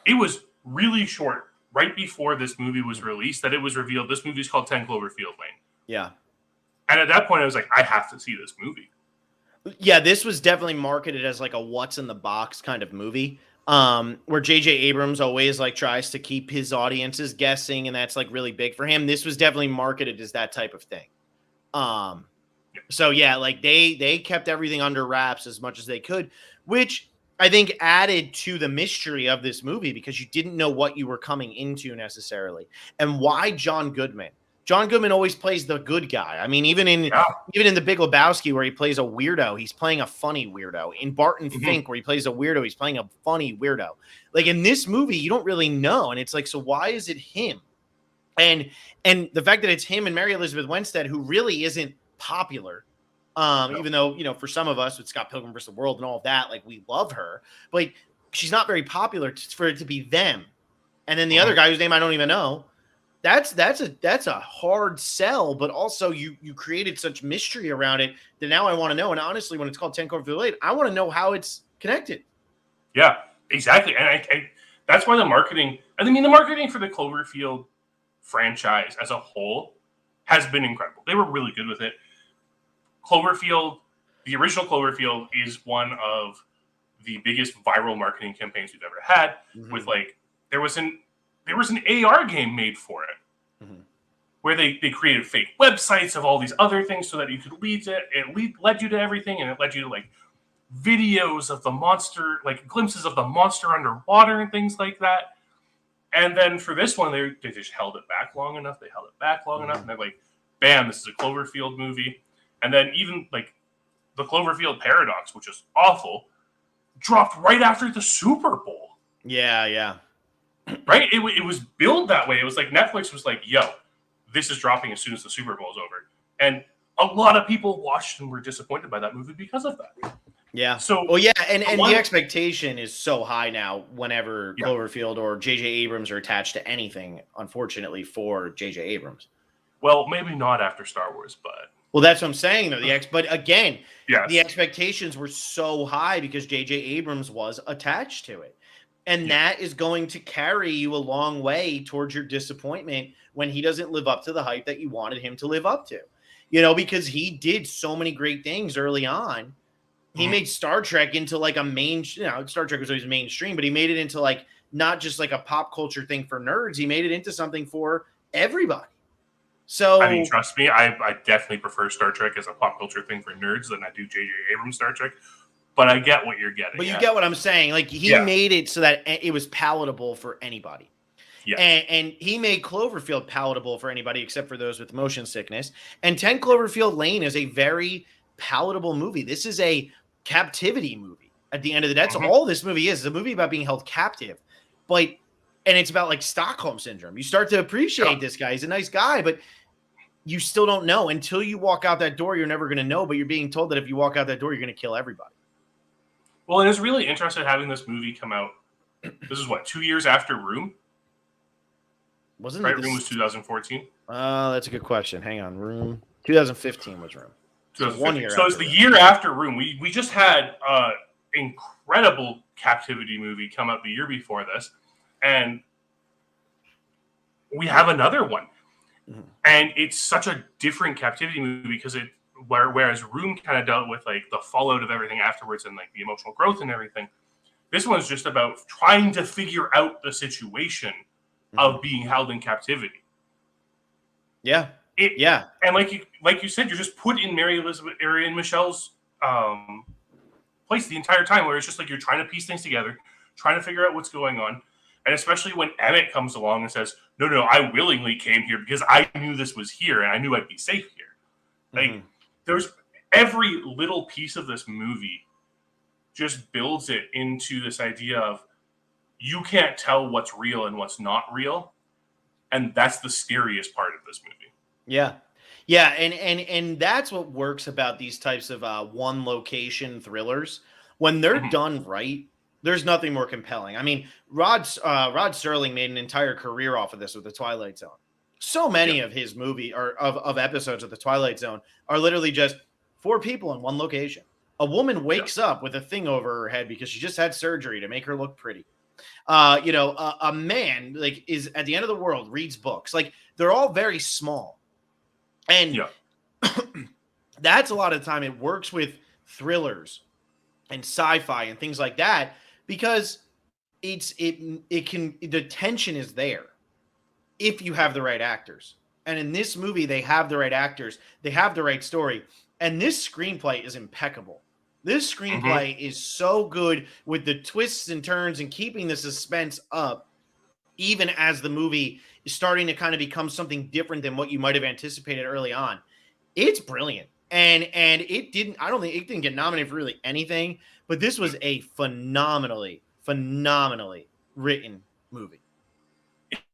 It was really short, right before this movie was released, that it was revealed this movie is called 10 Cloverfield Lane. Yeah. And at that point, I was like, I have to see this movie. Yeah, this was definitely marketed as a what's in the box kind of movie, where J.J. Abrams always tries to keep his audiences guessing, and that's really big for him. This was definitely marketed as that type of thing. So yeah, they kept everything under wraps as much as they could, which I think added to the mystery of this movie because you didn't know what you were coming into necessarily. And why John Goodman? John Goodman always plays the good guy. I mean, even in The Big Lebowski, where he plays a weirdo, he's playing a funny weirdo. In Barton Fink, where he plays a weirdo, he's playing a funny weirdo. In this movie, you don't really know. And it's so why is it him? And the fact that it's him and Mary Elizabeth Winstead, who really isn't popular, even though, for some of us with Scott Pilgrim vs. the World and all of that, we love her, but she's not very popular for it to be them. And then the other guy whose name I don't even know, That's a hard sell, but also you created such mystery around it that now I want to know. And honestly, when it's called 10 Cloverfield Lane, I want to know how it's connected. Yeah, exactly. And I that's why the marketing, I mean, the marketing for the Cloverfield franchise as a whole has been incredible. They were really good with it. Cloverfield, the original Cloverfield, is one of the biggest viral marketing campaigns we've ever had. Mm-hmm. With there was an AR game made for it, mm-hmm. where they created fake websites of all these other things so that you could lead to it. It led you to everything, and it led you to videos of the monster, glimpses of the monster underwater and things like that. And then for this one, they just held it back long enough. They held it back long enough, and they're like, bam, this is a Cloverfield movie. And then even the Cloverfield Paradox, which is awful, dropped right after the Super Bowl. Yeah. Right? It was billed that way. It was like Netflix was like, yo, this is dropping as soon as the Super Bowl is over. And a lot of people watched and were disappointed by that movie because of that. Yeah. So, and the expectation is so high now whenever Cloverfield or J.J. Abrams are attached to anything, unfortunately, for J.J. Abrams. Well, maybe not after Star Wars, but... Well, that's what I'm saying, though. But again, yes. The expectations were so high because J.J. Abrams was attached to it. And that is going to carry you a long way towards your disappointment when he doesn't live up to the hype that you wanted him to live up to. Because he did so many great things early on. He made Star Trek into a main, Star Trek was always mainstream, but he made it into not just a pop culture thing for nerds. He made it into something for everybody. So I mean, trust me, I definitely prefer Star Trek as a pop culture thing for nerds than I do J.J. Abrams Star Trek. But I get what you're getting. But you get what I'm saying. He made it so that it was palatable for anybody. Yeah. And he made Cloverfield palatable for anybody except for those with motion sickness. And 10 Cloverfield Lane is a very palatable movie. This is a captivity movie at the end of the day. That's all this movie is. It's a movie about being held captive. And it's about Stockholm Syndrome. You start to appreciate this guy. He's a nice guy, but you still don't know. Until you walk out that door, you're never going to know. But you're being told that if you walk out that door, you're going to kill everybody. Well, and it's really interesting having this movie come out. This is 2 years after Room? Wasn't right? it? Room was 2014. That's a good question. Hang on. Room 2015 was Room. So 1 year. So it's the year after Room. We just had incredible captivity movie come out the year before this, and we have another one. Mm-hmm. And it's such a different captivity movie because whereas Room kind of dealt with the fallout of everything afterwards and the emotional growth and everything, this one's just about trying to figure out the situation of being held in captivity. Yeah. And like you said, you're just put in Mary and Michelle's place the entire time, where it's just you're trying to piece things together, trying to figure out what's going on. And especially when Emmett comes along and says, no, I willingly came here because I knew this was here and I knew I'd be safe here. There's every little piece of this movie just builds it into this idea of you can't tell what's real and what's not real. And that's the scariest part of this movie. Yeah. Yeah. And that's what works about these types of one location thrillers. When they're done right, there's nothing more compelling. I mean, Rod Serling made an entire career off of this with The Twilight Zone. So many of his movie or of episodes of The Twilight Zone are literally just 4 people in one location. A woman wakes up with a thing over her head because she just had surgery to make her look pretty. A man is at the end of the world, reads books. They're all very small. And that's a lot of the time it works with thrillers and sci-fi and things like that because the tension is there if you have the right actors. And in this movie, they have the right actors. They have the right story. And this screenplay is impeccable. This screenplay is so good with the twists and turns and keeping the suspense up, even as the movie is starting to kind of become something different than what you might have anticipated early on. It's brilliant. And it didn't get nominated for really anything, but this was a phenomenally written movie.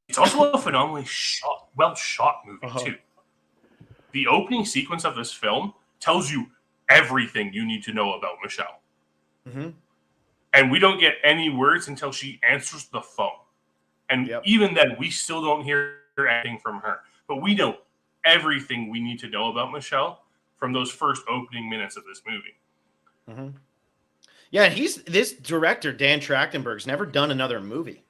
It's also a phenomenally well shot movie too. The opening sequence of this film tells you everything you need to know about Michelle. And we don't get any words until she answers the phone. And even then, we still don't hear anything from her. But we know everything we need to know about Michelle from those first opening minutes of this movie. Mm-hmm. Yeah, this director, Dan Trachtenberg's never done another movie.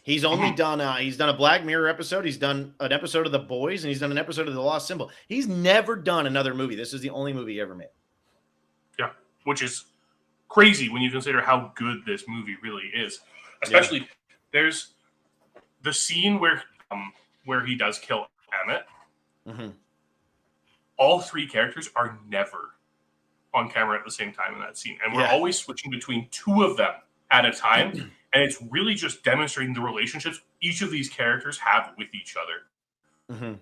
He's only done a Black Mirror episode. He's done an episode of The Boys, and he's done an episode of The Lost Symbol. He's never done another movie. This is the only movie he ever made. Yeah, which is crazy when you consider how good this movie really is. Especially, there's the scene where he does kill Emmett. Mm-hmm. All three characters are never on camera at the same time in that scene, and we're always switching between two of them at a time. And it's really just demonstrating the relationships each of these characters have with each other. Mm-hmm.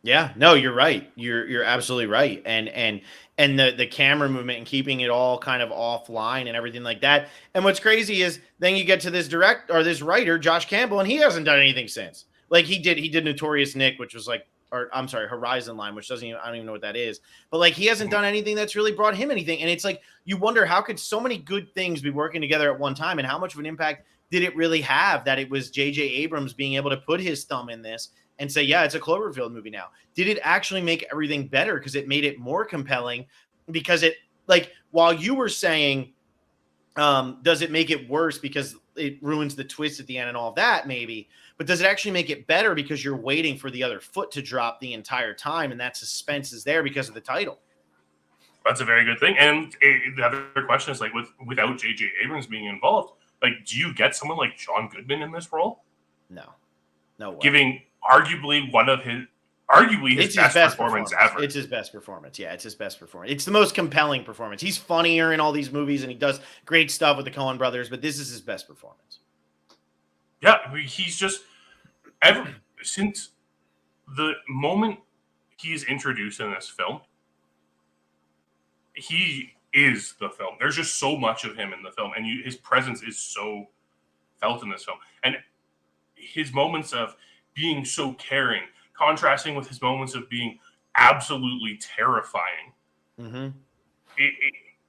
Yeah, no, you're right. You're absolutely right. And the camera movement and keeping it all kind of offline and everything like that. And what's crazy is then you get to this this writer, Josh Campbell, and he hasn't done anything since. Like he did Notorious Nick, which was like, or I'm sorry, Horizon Line, which I don't even know what that is. But like he hasn't done anything that's really brought him anything. And it's like you wonder how could so many good things be working together at one time, and how much of an impact did it really have that it was J.J. Abrams being able to put his thumb in this and say, yeah, it's a Cloverfield movie now. Did it actually make everything better because it made it more compelling? Because it, like, while you were saying, does it make it worse because it ruins the twist at the end and all of that, maybe, but does it actually make it better because you're waiting for the other foot to drop the entire time, and that suspense is there because of the title? That's a very good thing. And the other question is, like, without J.J. Abrams being involved, like, do you get someone like John Goodman in this role? No way. Giving arguably his best performance ever. It's his best performance. Yeah, it's his best performance. It's the most compelling performance. He's funnier in all these movies, and he does great stuff with the Coen brothers, but this is his best performance. Yeah, he's just since the moment he's introduced in this film, he is the film. There's just so much of him in the film, and his presence is so felt in this film. And his moments of being so caring, contrasting with his moments of being absolutely terrifying. Mm-hmm.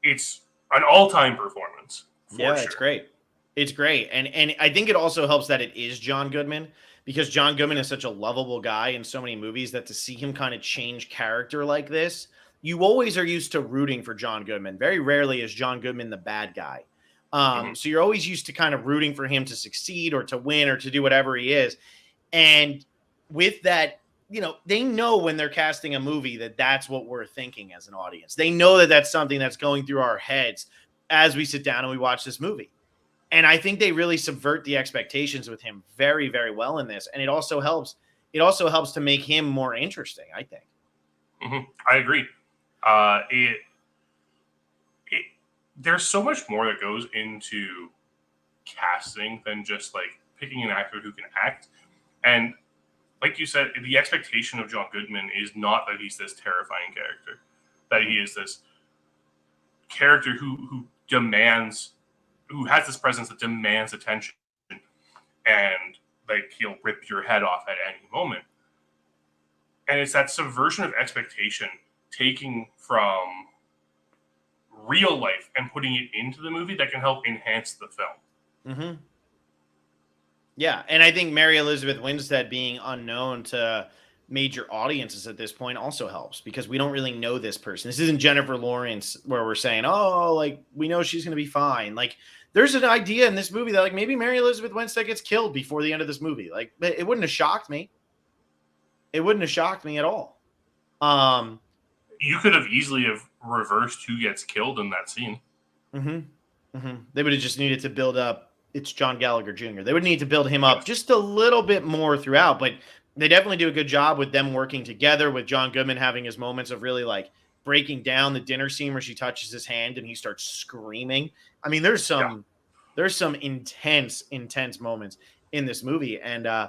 It's an all-time performance. Yeah, sure. It's great. It's great. And I think it also helps that it is John Goodman, because John Goodman is such a lovable guy in so many movies that to see him kind of change character like this, you always are used to rooting for John Goodman. Very rarely is John Goodman the bad guy. So you're always used to kind of rooting for him to succeed or to win or to do whatever he is. And with that, you know, they know when they're casting a movie that that's what we're thinking as an audience. They know that that's something that's going through our heads as we sit down and we watch this movie. And I think they really subvert the expectations with him very, very well in this. And it also helps to make him more interesting, I think. I agree. There's so much more that goes into casting than just like picking an actor who can act. And like you said, the expectation of John Goodman is not that he's this terrifying character, that he is this character who has this presence that demands attention, and like he'll rip your head off at any moment. And it's that subversion of expectation, taking from real life and putting it into the movie, that can help enhance the film. Mm-hmm. Yeah, and I think Mary Elizabeth Winstead being unknown to major audiences at this point also helps, because we don't really know this person. This isn't Jennifer Lawrence where we're saying, oh, like, we know she's going to be fine. Like, there's an idea in this movie that, like, maybe Mary Elizabeth Winstead gets killed before the end of this movie. Like, it wouldn't have shocked me. It wouldn't have shocked me at all. You could have easily have reversed who gets killed in that scene. Mm-hmm. Mm-hmm. They would have just needed to build up, it's John Gallagher Jr. They would need to build him up just a little bit more throughout, but they definitely do a good job with them working together, with John Goodman having his moments of really like breaking down. The dinner scene where she touches his hand and he starts screaming. I mean, there's some intense moments in this movie. And I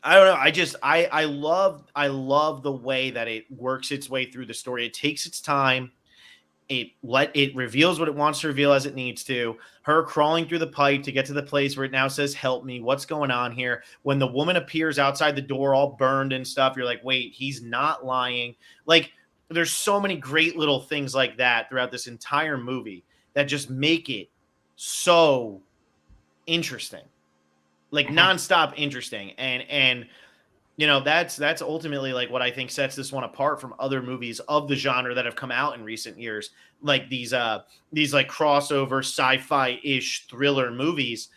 don't know. I love the way that it works its way through the story. It takes its time. It reveals what it wants to reveal as it needs to. Her crawling through the pipe to get to the place where it now says, help me. What's going on here? When the woman appears outside the door all burned and stuff, you're like, wait, he's not lying. Like, there's so many great little things like that throughout this entire movie that just make it so interesting. like nonstop interesting. And you know, that's ultimately like what I think sets this one apart from other movies of the genre that have come out in recent years, like these like crossover sci-fi-ish thriller movies.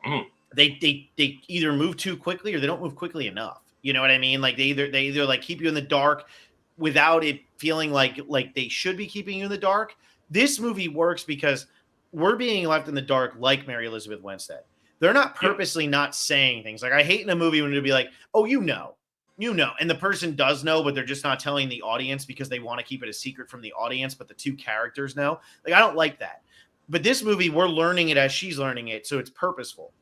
Mhm. They either move too quickly or they don't move quickly enough. You know what I mean? Like they either like keep you in the dark without it feeling like they should be keeping you in the dark. This movie works because we're being left in the dark like Mary Elizabeth Winstead. They're not Yeah. purposely not saying things. Like I hate in a movie when it'll be like, "Oh, you know," and the person does know, but they're just not telling the audience because they want to keep it a secret from the audience, but the two characters know. Like I don't like that. But this movie, we're learning it as she's learning it, so it's purposeful.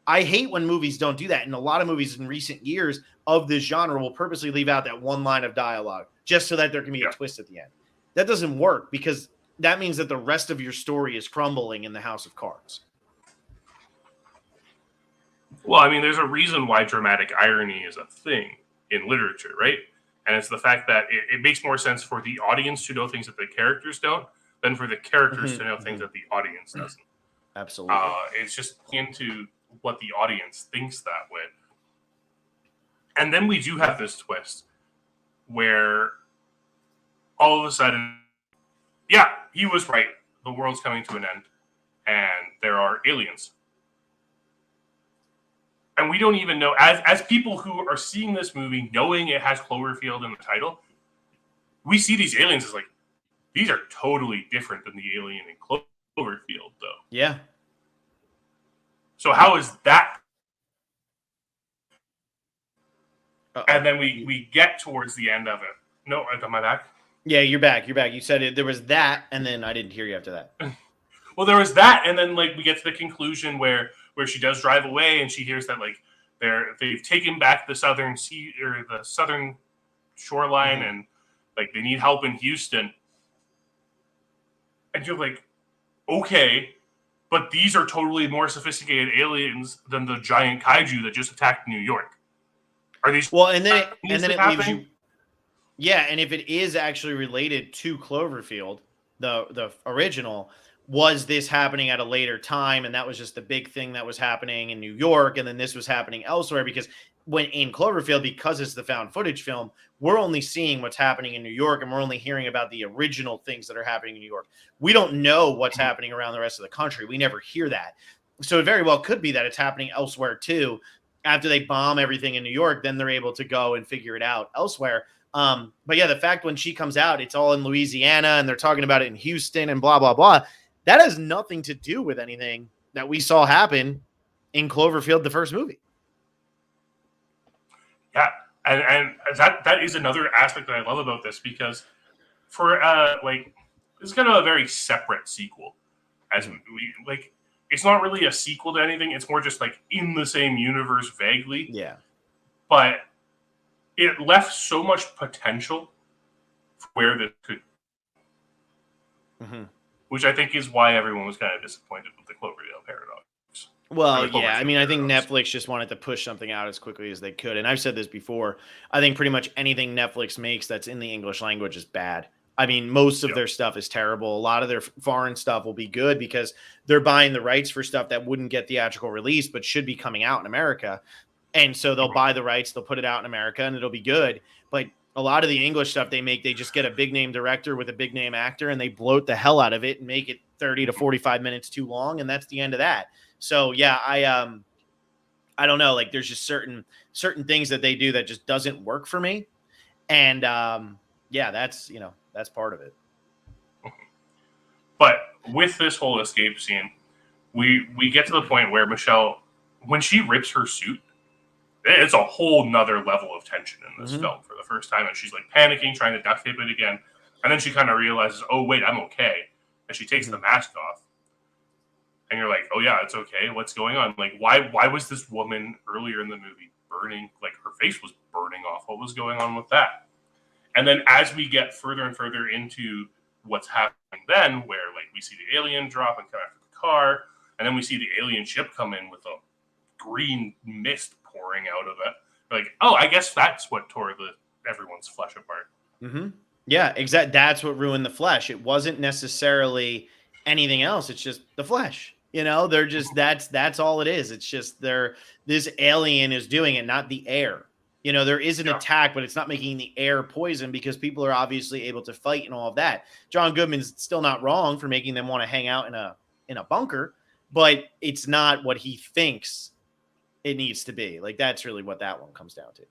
I hate when movies don't do that. And a lot of movies in recent years of this genre will purposely leave out that one line of dialogue just so that there can be a twist at the end. That doesn't work because that means that the rest of your story is crumbling in the house of cards. Well, I mean, there's a reason why dramatic irony is a thing in literature, right? And it's the fact that it makes more sense for the audience to know things that the characters don't than for the characters to know things that the audience doesn't. Absolutely. It's just into what the audience thinks that way. And then we do have this twist where all of a sudden, yeah, he was right. The world's coming to an end and there are aliens. And we don't even know, as people who are seeing this movie, knowing it has Cloverfield in the title, we see these aliens as like, these are totally different than the alien in Cloverfield, though. Yeah. So how is that? Uh-oh. And then we get towards the end of it. No, am I back? Yeah, you're back. You're back. You said it. There was that, and then I didn't hear you after that. Well, there was that, and then like we get to the conclusion where she does drive away, and she hears that like they've taken back the southern sea or the southern shoreline, and like they need help in Houston. And you're like, okay, but these are totally more sophisticated aliens than the giant kaiju that just attacked New York. Are these well? And then it leaves you. Yeah, and if it is actually related to Cloverfield, the original, was this happening at a later time, and that was just the big thing that was happening in New York, and then this was happening elsewhere? Because when in Cloverfield, because it's the found footage film, we're only seeing what's happening in New York, and we're only hearing about the original things that are happening in New York. We don't know what's happening around the rest of the country. We never hear that. So it very well could be that it's happening elsewhere too. After they bomb everything in New York, then they're able to go and figure it out elsewhere. But yeah, the fact when she comes out, it's all in Louisiana and they're talking about it in Houston and blah, blah, blah. That has nothing to do with anything that we saw happen in Cloverfield, the first movie. Yeah. And that is another aspect that I love about this, because for like, it's kind of a very separate sequel, as we like, it's not really a sequel to anything. It's more just like in the same universe vaguely. Yeah. But it left so much potential for where this could, which I think is why everyone was kind of disappointed with the Cloverfield Paradox. Well, yeah, I mean, I think Netflix just wanted to push something out as quickly as they could. And I've said this before. I think pretty much anything Netflix makes that's in the English language is bad. I mean, most of their stuff is terrible. A lot of their foreign stuff will be good because they're buying the rights for stuff that wouldn't get theatrical release but should be coming out in America. And so they'll buy the rights, they'll put it out in America, and it'll be good. But a lot of the English stuff they make, they just get a big name director with a big name actor, and they bloat the hell out of it and make it 30 to 45 minutes too long, and that's the end of that. So yeah, I don't know. Like there's just certain things that they do that just doesn't work for me, and yeah, that's part of it. But with this whole escape scene, we get to the point where Michelle, when she rips her suit, it's a whole nother level of tension in this film for the first time. And she's like panicking, trying to duct tape it again. And then she kind of realizes, oh, wait, I'm okay. And she takes the mask off. And you're like, oh, yeah, it's okay. What's going on? Like, why was this woman earlier in the movie burning? Like, her face was burning off. What was going on with that? And then as we get further and further into what's happening then, where, like, we see the alien drop and come after the car. And then we see the alien ship come in with a green mist pouring out of it. Like, oh, I guess that's what tore everyone's flesh apart. Yeah, exactly. That's what ruined the flesh. It wasn't necessarily anything else. It's just the flesh. You know, they're just that's all it is. It's just this alien is doing it, not the air. You know, there is an attack, but it's not making the air poison because people are obviously able to fight and all of that. John Goodman's still not wrong for making them want to hang out in a bunker, but it's not what he thinks it needs to be. Like, that's really what that one comes down to.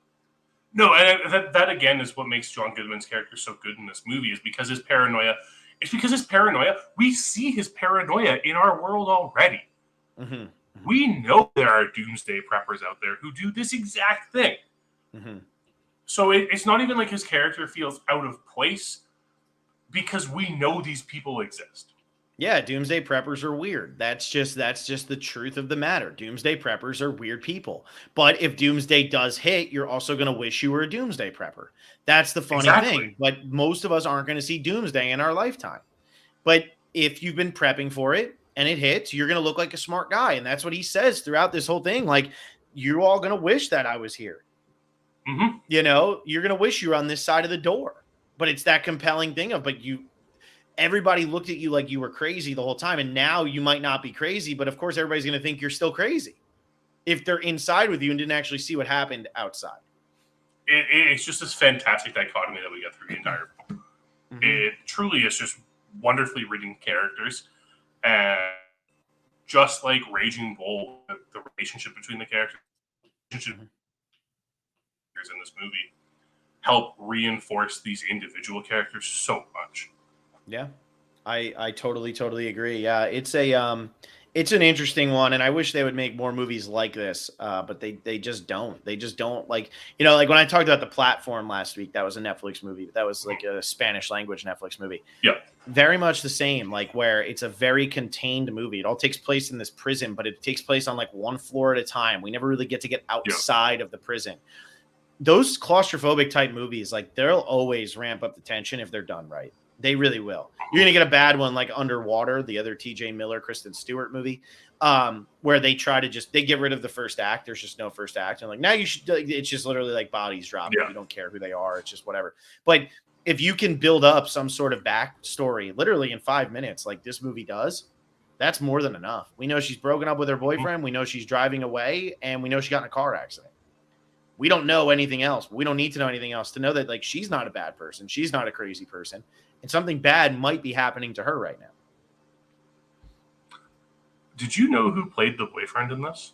No, and that again is what makes John Goodman's character so good in this movie, is because his paranoia. It's because his paranoia. We see his paranoia in our world already. Mm-hmm. Mm-hmm. We know there are doomsday preppers out there who do this exact thing. Mm-hmm. So it's not even like his character feels out of place because we know these people exist. Yeah, doomsday preppers are weird. That's just the truth of the matter. Doomsday preppers are weird people. But if doomsday does hit, you're also going to wish you were a doomsday prepper. That's the funny thing. But most of us aren't going to see doomsday in our lifetime. But if you've been prepping for it and it hits, you're going to look like a smart guy. And that's what he says throughout this whole thing. Like, you're all going to wish that I was here. Mm-hmm. You know, you're going to wish you were on this side of the door. But it's that compelling thing of, everybody looked at you like you were crazy the whole time. And now you might not be crazy, but of course everybody's going to think you're still crazy if they're inside with you and didn't actually see what happened outside. It's just this fantastic dichotomy that we get through the entire film. Mm-hmm. It truly is just wonderfully written characters. And just like Raging Bull, the relationship between the characters in this movie help reinforce these individual characters so much. Yeah, I totally agree. Yeah, it's an interesting one, and I wish they would make more movies like this, but they just don't. They just don't, like, you know, like when I talked about The Platform last week, that was a Netflix movie. That was like a Spanish language Netflix movie. Yeah. Very much the same, like where it's a very contained movie. It all takes place in this prison, but it takes place on like one floor at a time. We never really get to get outside of the prison. Those claustrophobic type movies, like, they'll always ramp up the tension if they're done right. They really will. You're going to get a bad one like Underwater, the other TJ Miller, Kristen Stewart movie, where they try to they get rid of the first act. There's just no first act. And like, now it's just literally like bodies dropping. Yeah. You don't care who they are. It's just whatever. But if you can build up some sort of backstory literally in 5 minutes, like this movie does, that's more than enough. We know she's broken up with her boyfriend. We know she's driving away, and we know she got in a car accident. We don't know anything else. We don't need to know anything else to know that, like, she's not a bad person. She's not a crazy person. And something bad might be happening to her right now. Did you know who played the boyfriend in this?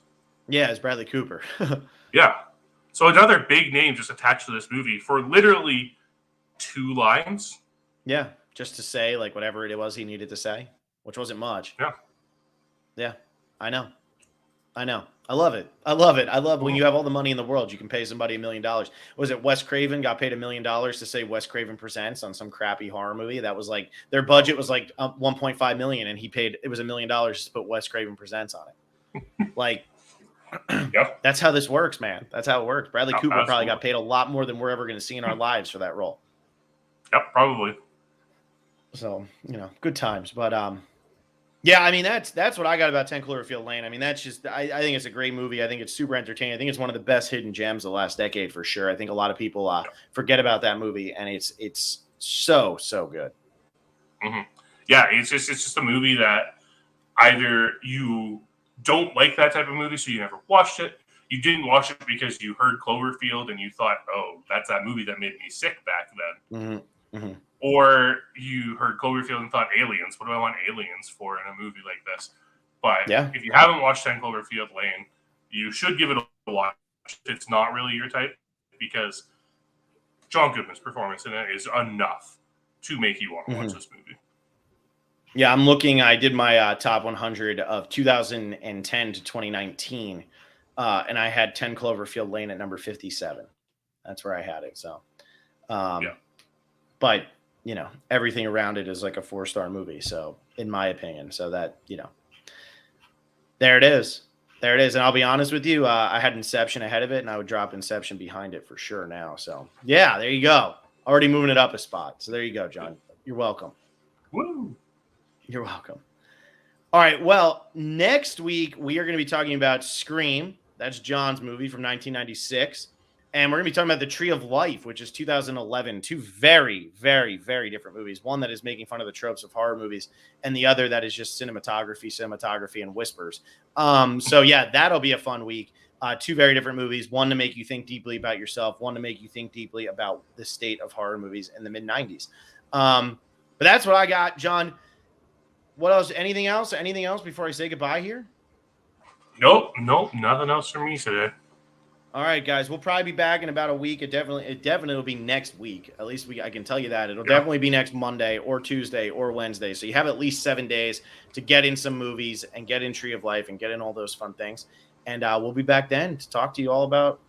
Yeah, it's Bradley Cooper. Yeah. So another big name just attached to this movie for literally 2 lines. Yeah, just to say, like, whatever it was he needed to say, which wasn't much. Yeah. Yeah, I know. I love it. I love when you have all the money in the world, you can pay somebody $1 million. Was it Wes Craven got paid $1 million to say Wes Craven Presents on some crappy horror movie? That was like, their budget was like $1.5 million, and it was $1 million to put Wes Craven Presents on it. Like, yep. That's how this works, man. That's how it works. Bradley Cooper probably got paid a lot more than we're ever going to see in our lives for that role. Yep, probably. So, you know, good times. But yeah, I mean, that's what I got about 10 Cloverfield Lane. I mean, that's just, I think it's a great movie. I think it's super entertaining. I think it's one of the best hidden gems of the last decade for sure. I think a lot of people forget about that movie, and it's so good. Mm-hmm. Yeah, it's just a movie that either you don't like that type of movie, so you never watched it. You didn't watch it because you heard Cloverfield and you thought, oh, that's that movie that made me sick back then. Mm-hmm. Mm-hmm. Or you heard Cloverfield and thought, aliens. What do I want aliens for in a movie like this? But if you haven't watched 10 Cloverfield Lane, you should give it a watch. It's not really your type, because John Goodman's performance in it is enough to make you want to watch this movie. Yeah, I'm looking. I did my top 100 of 2010 to 2019, and I had 10 Cloverfield Lane at number 57. That's where I had it. So, but you know, everything around it is like a 4-star movie. So, in my opinion, so that, you know, there it is. And I'll be honest with you, I had Inception ahead of it, and I would drop Inception behind it for sure now. So, yeah, there you go. Already moving it up a spot. So there you go, John. You're welcome. Woo! You're welcome. All right. Well, next week we are going to be talking about Scream. That's John's movie from 1996. And we're going to be talking about The Tree of Life, which is 2011. Two very, very, very different movies. One that is making fun of the tropes of horror movies, and the other that is just cinematography, and whispers. So, yeah, that'll be a fun week. Two very different movies. One to make you think deeply about yourself. One to make you think deeply about the state of horror movies in the mid-90s. But that's what I got, John. What else? Anything else? Anything else before I say goodbye here? Nope, nothing else for me today. All right, guys, we'll probably be back in about a week. It definitely will be next week. At least I can tell you that. It'll definitely be next Monday or Tuesday or Wednesday. So you have at least 7 days to get in some movies and get in Tree of Life and get in all those fun things. And we'll be back then to talk to you all about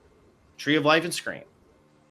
Tree of Life and Scream.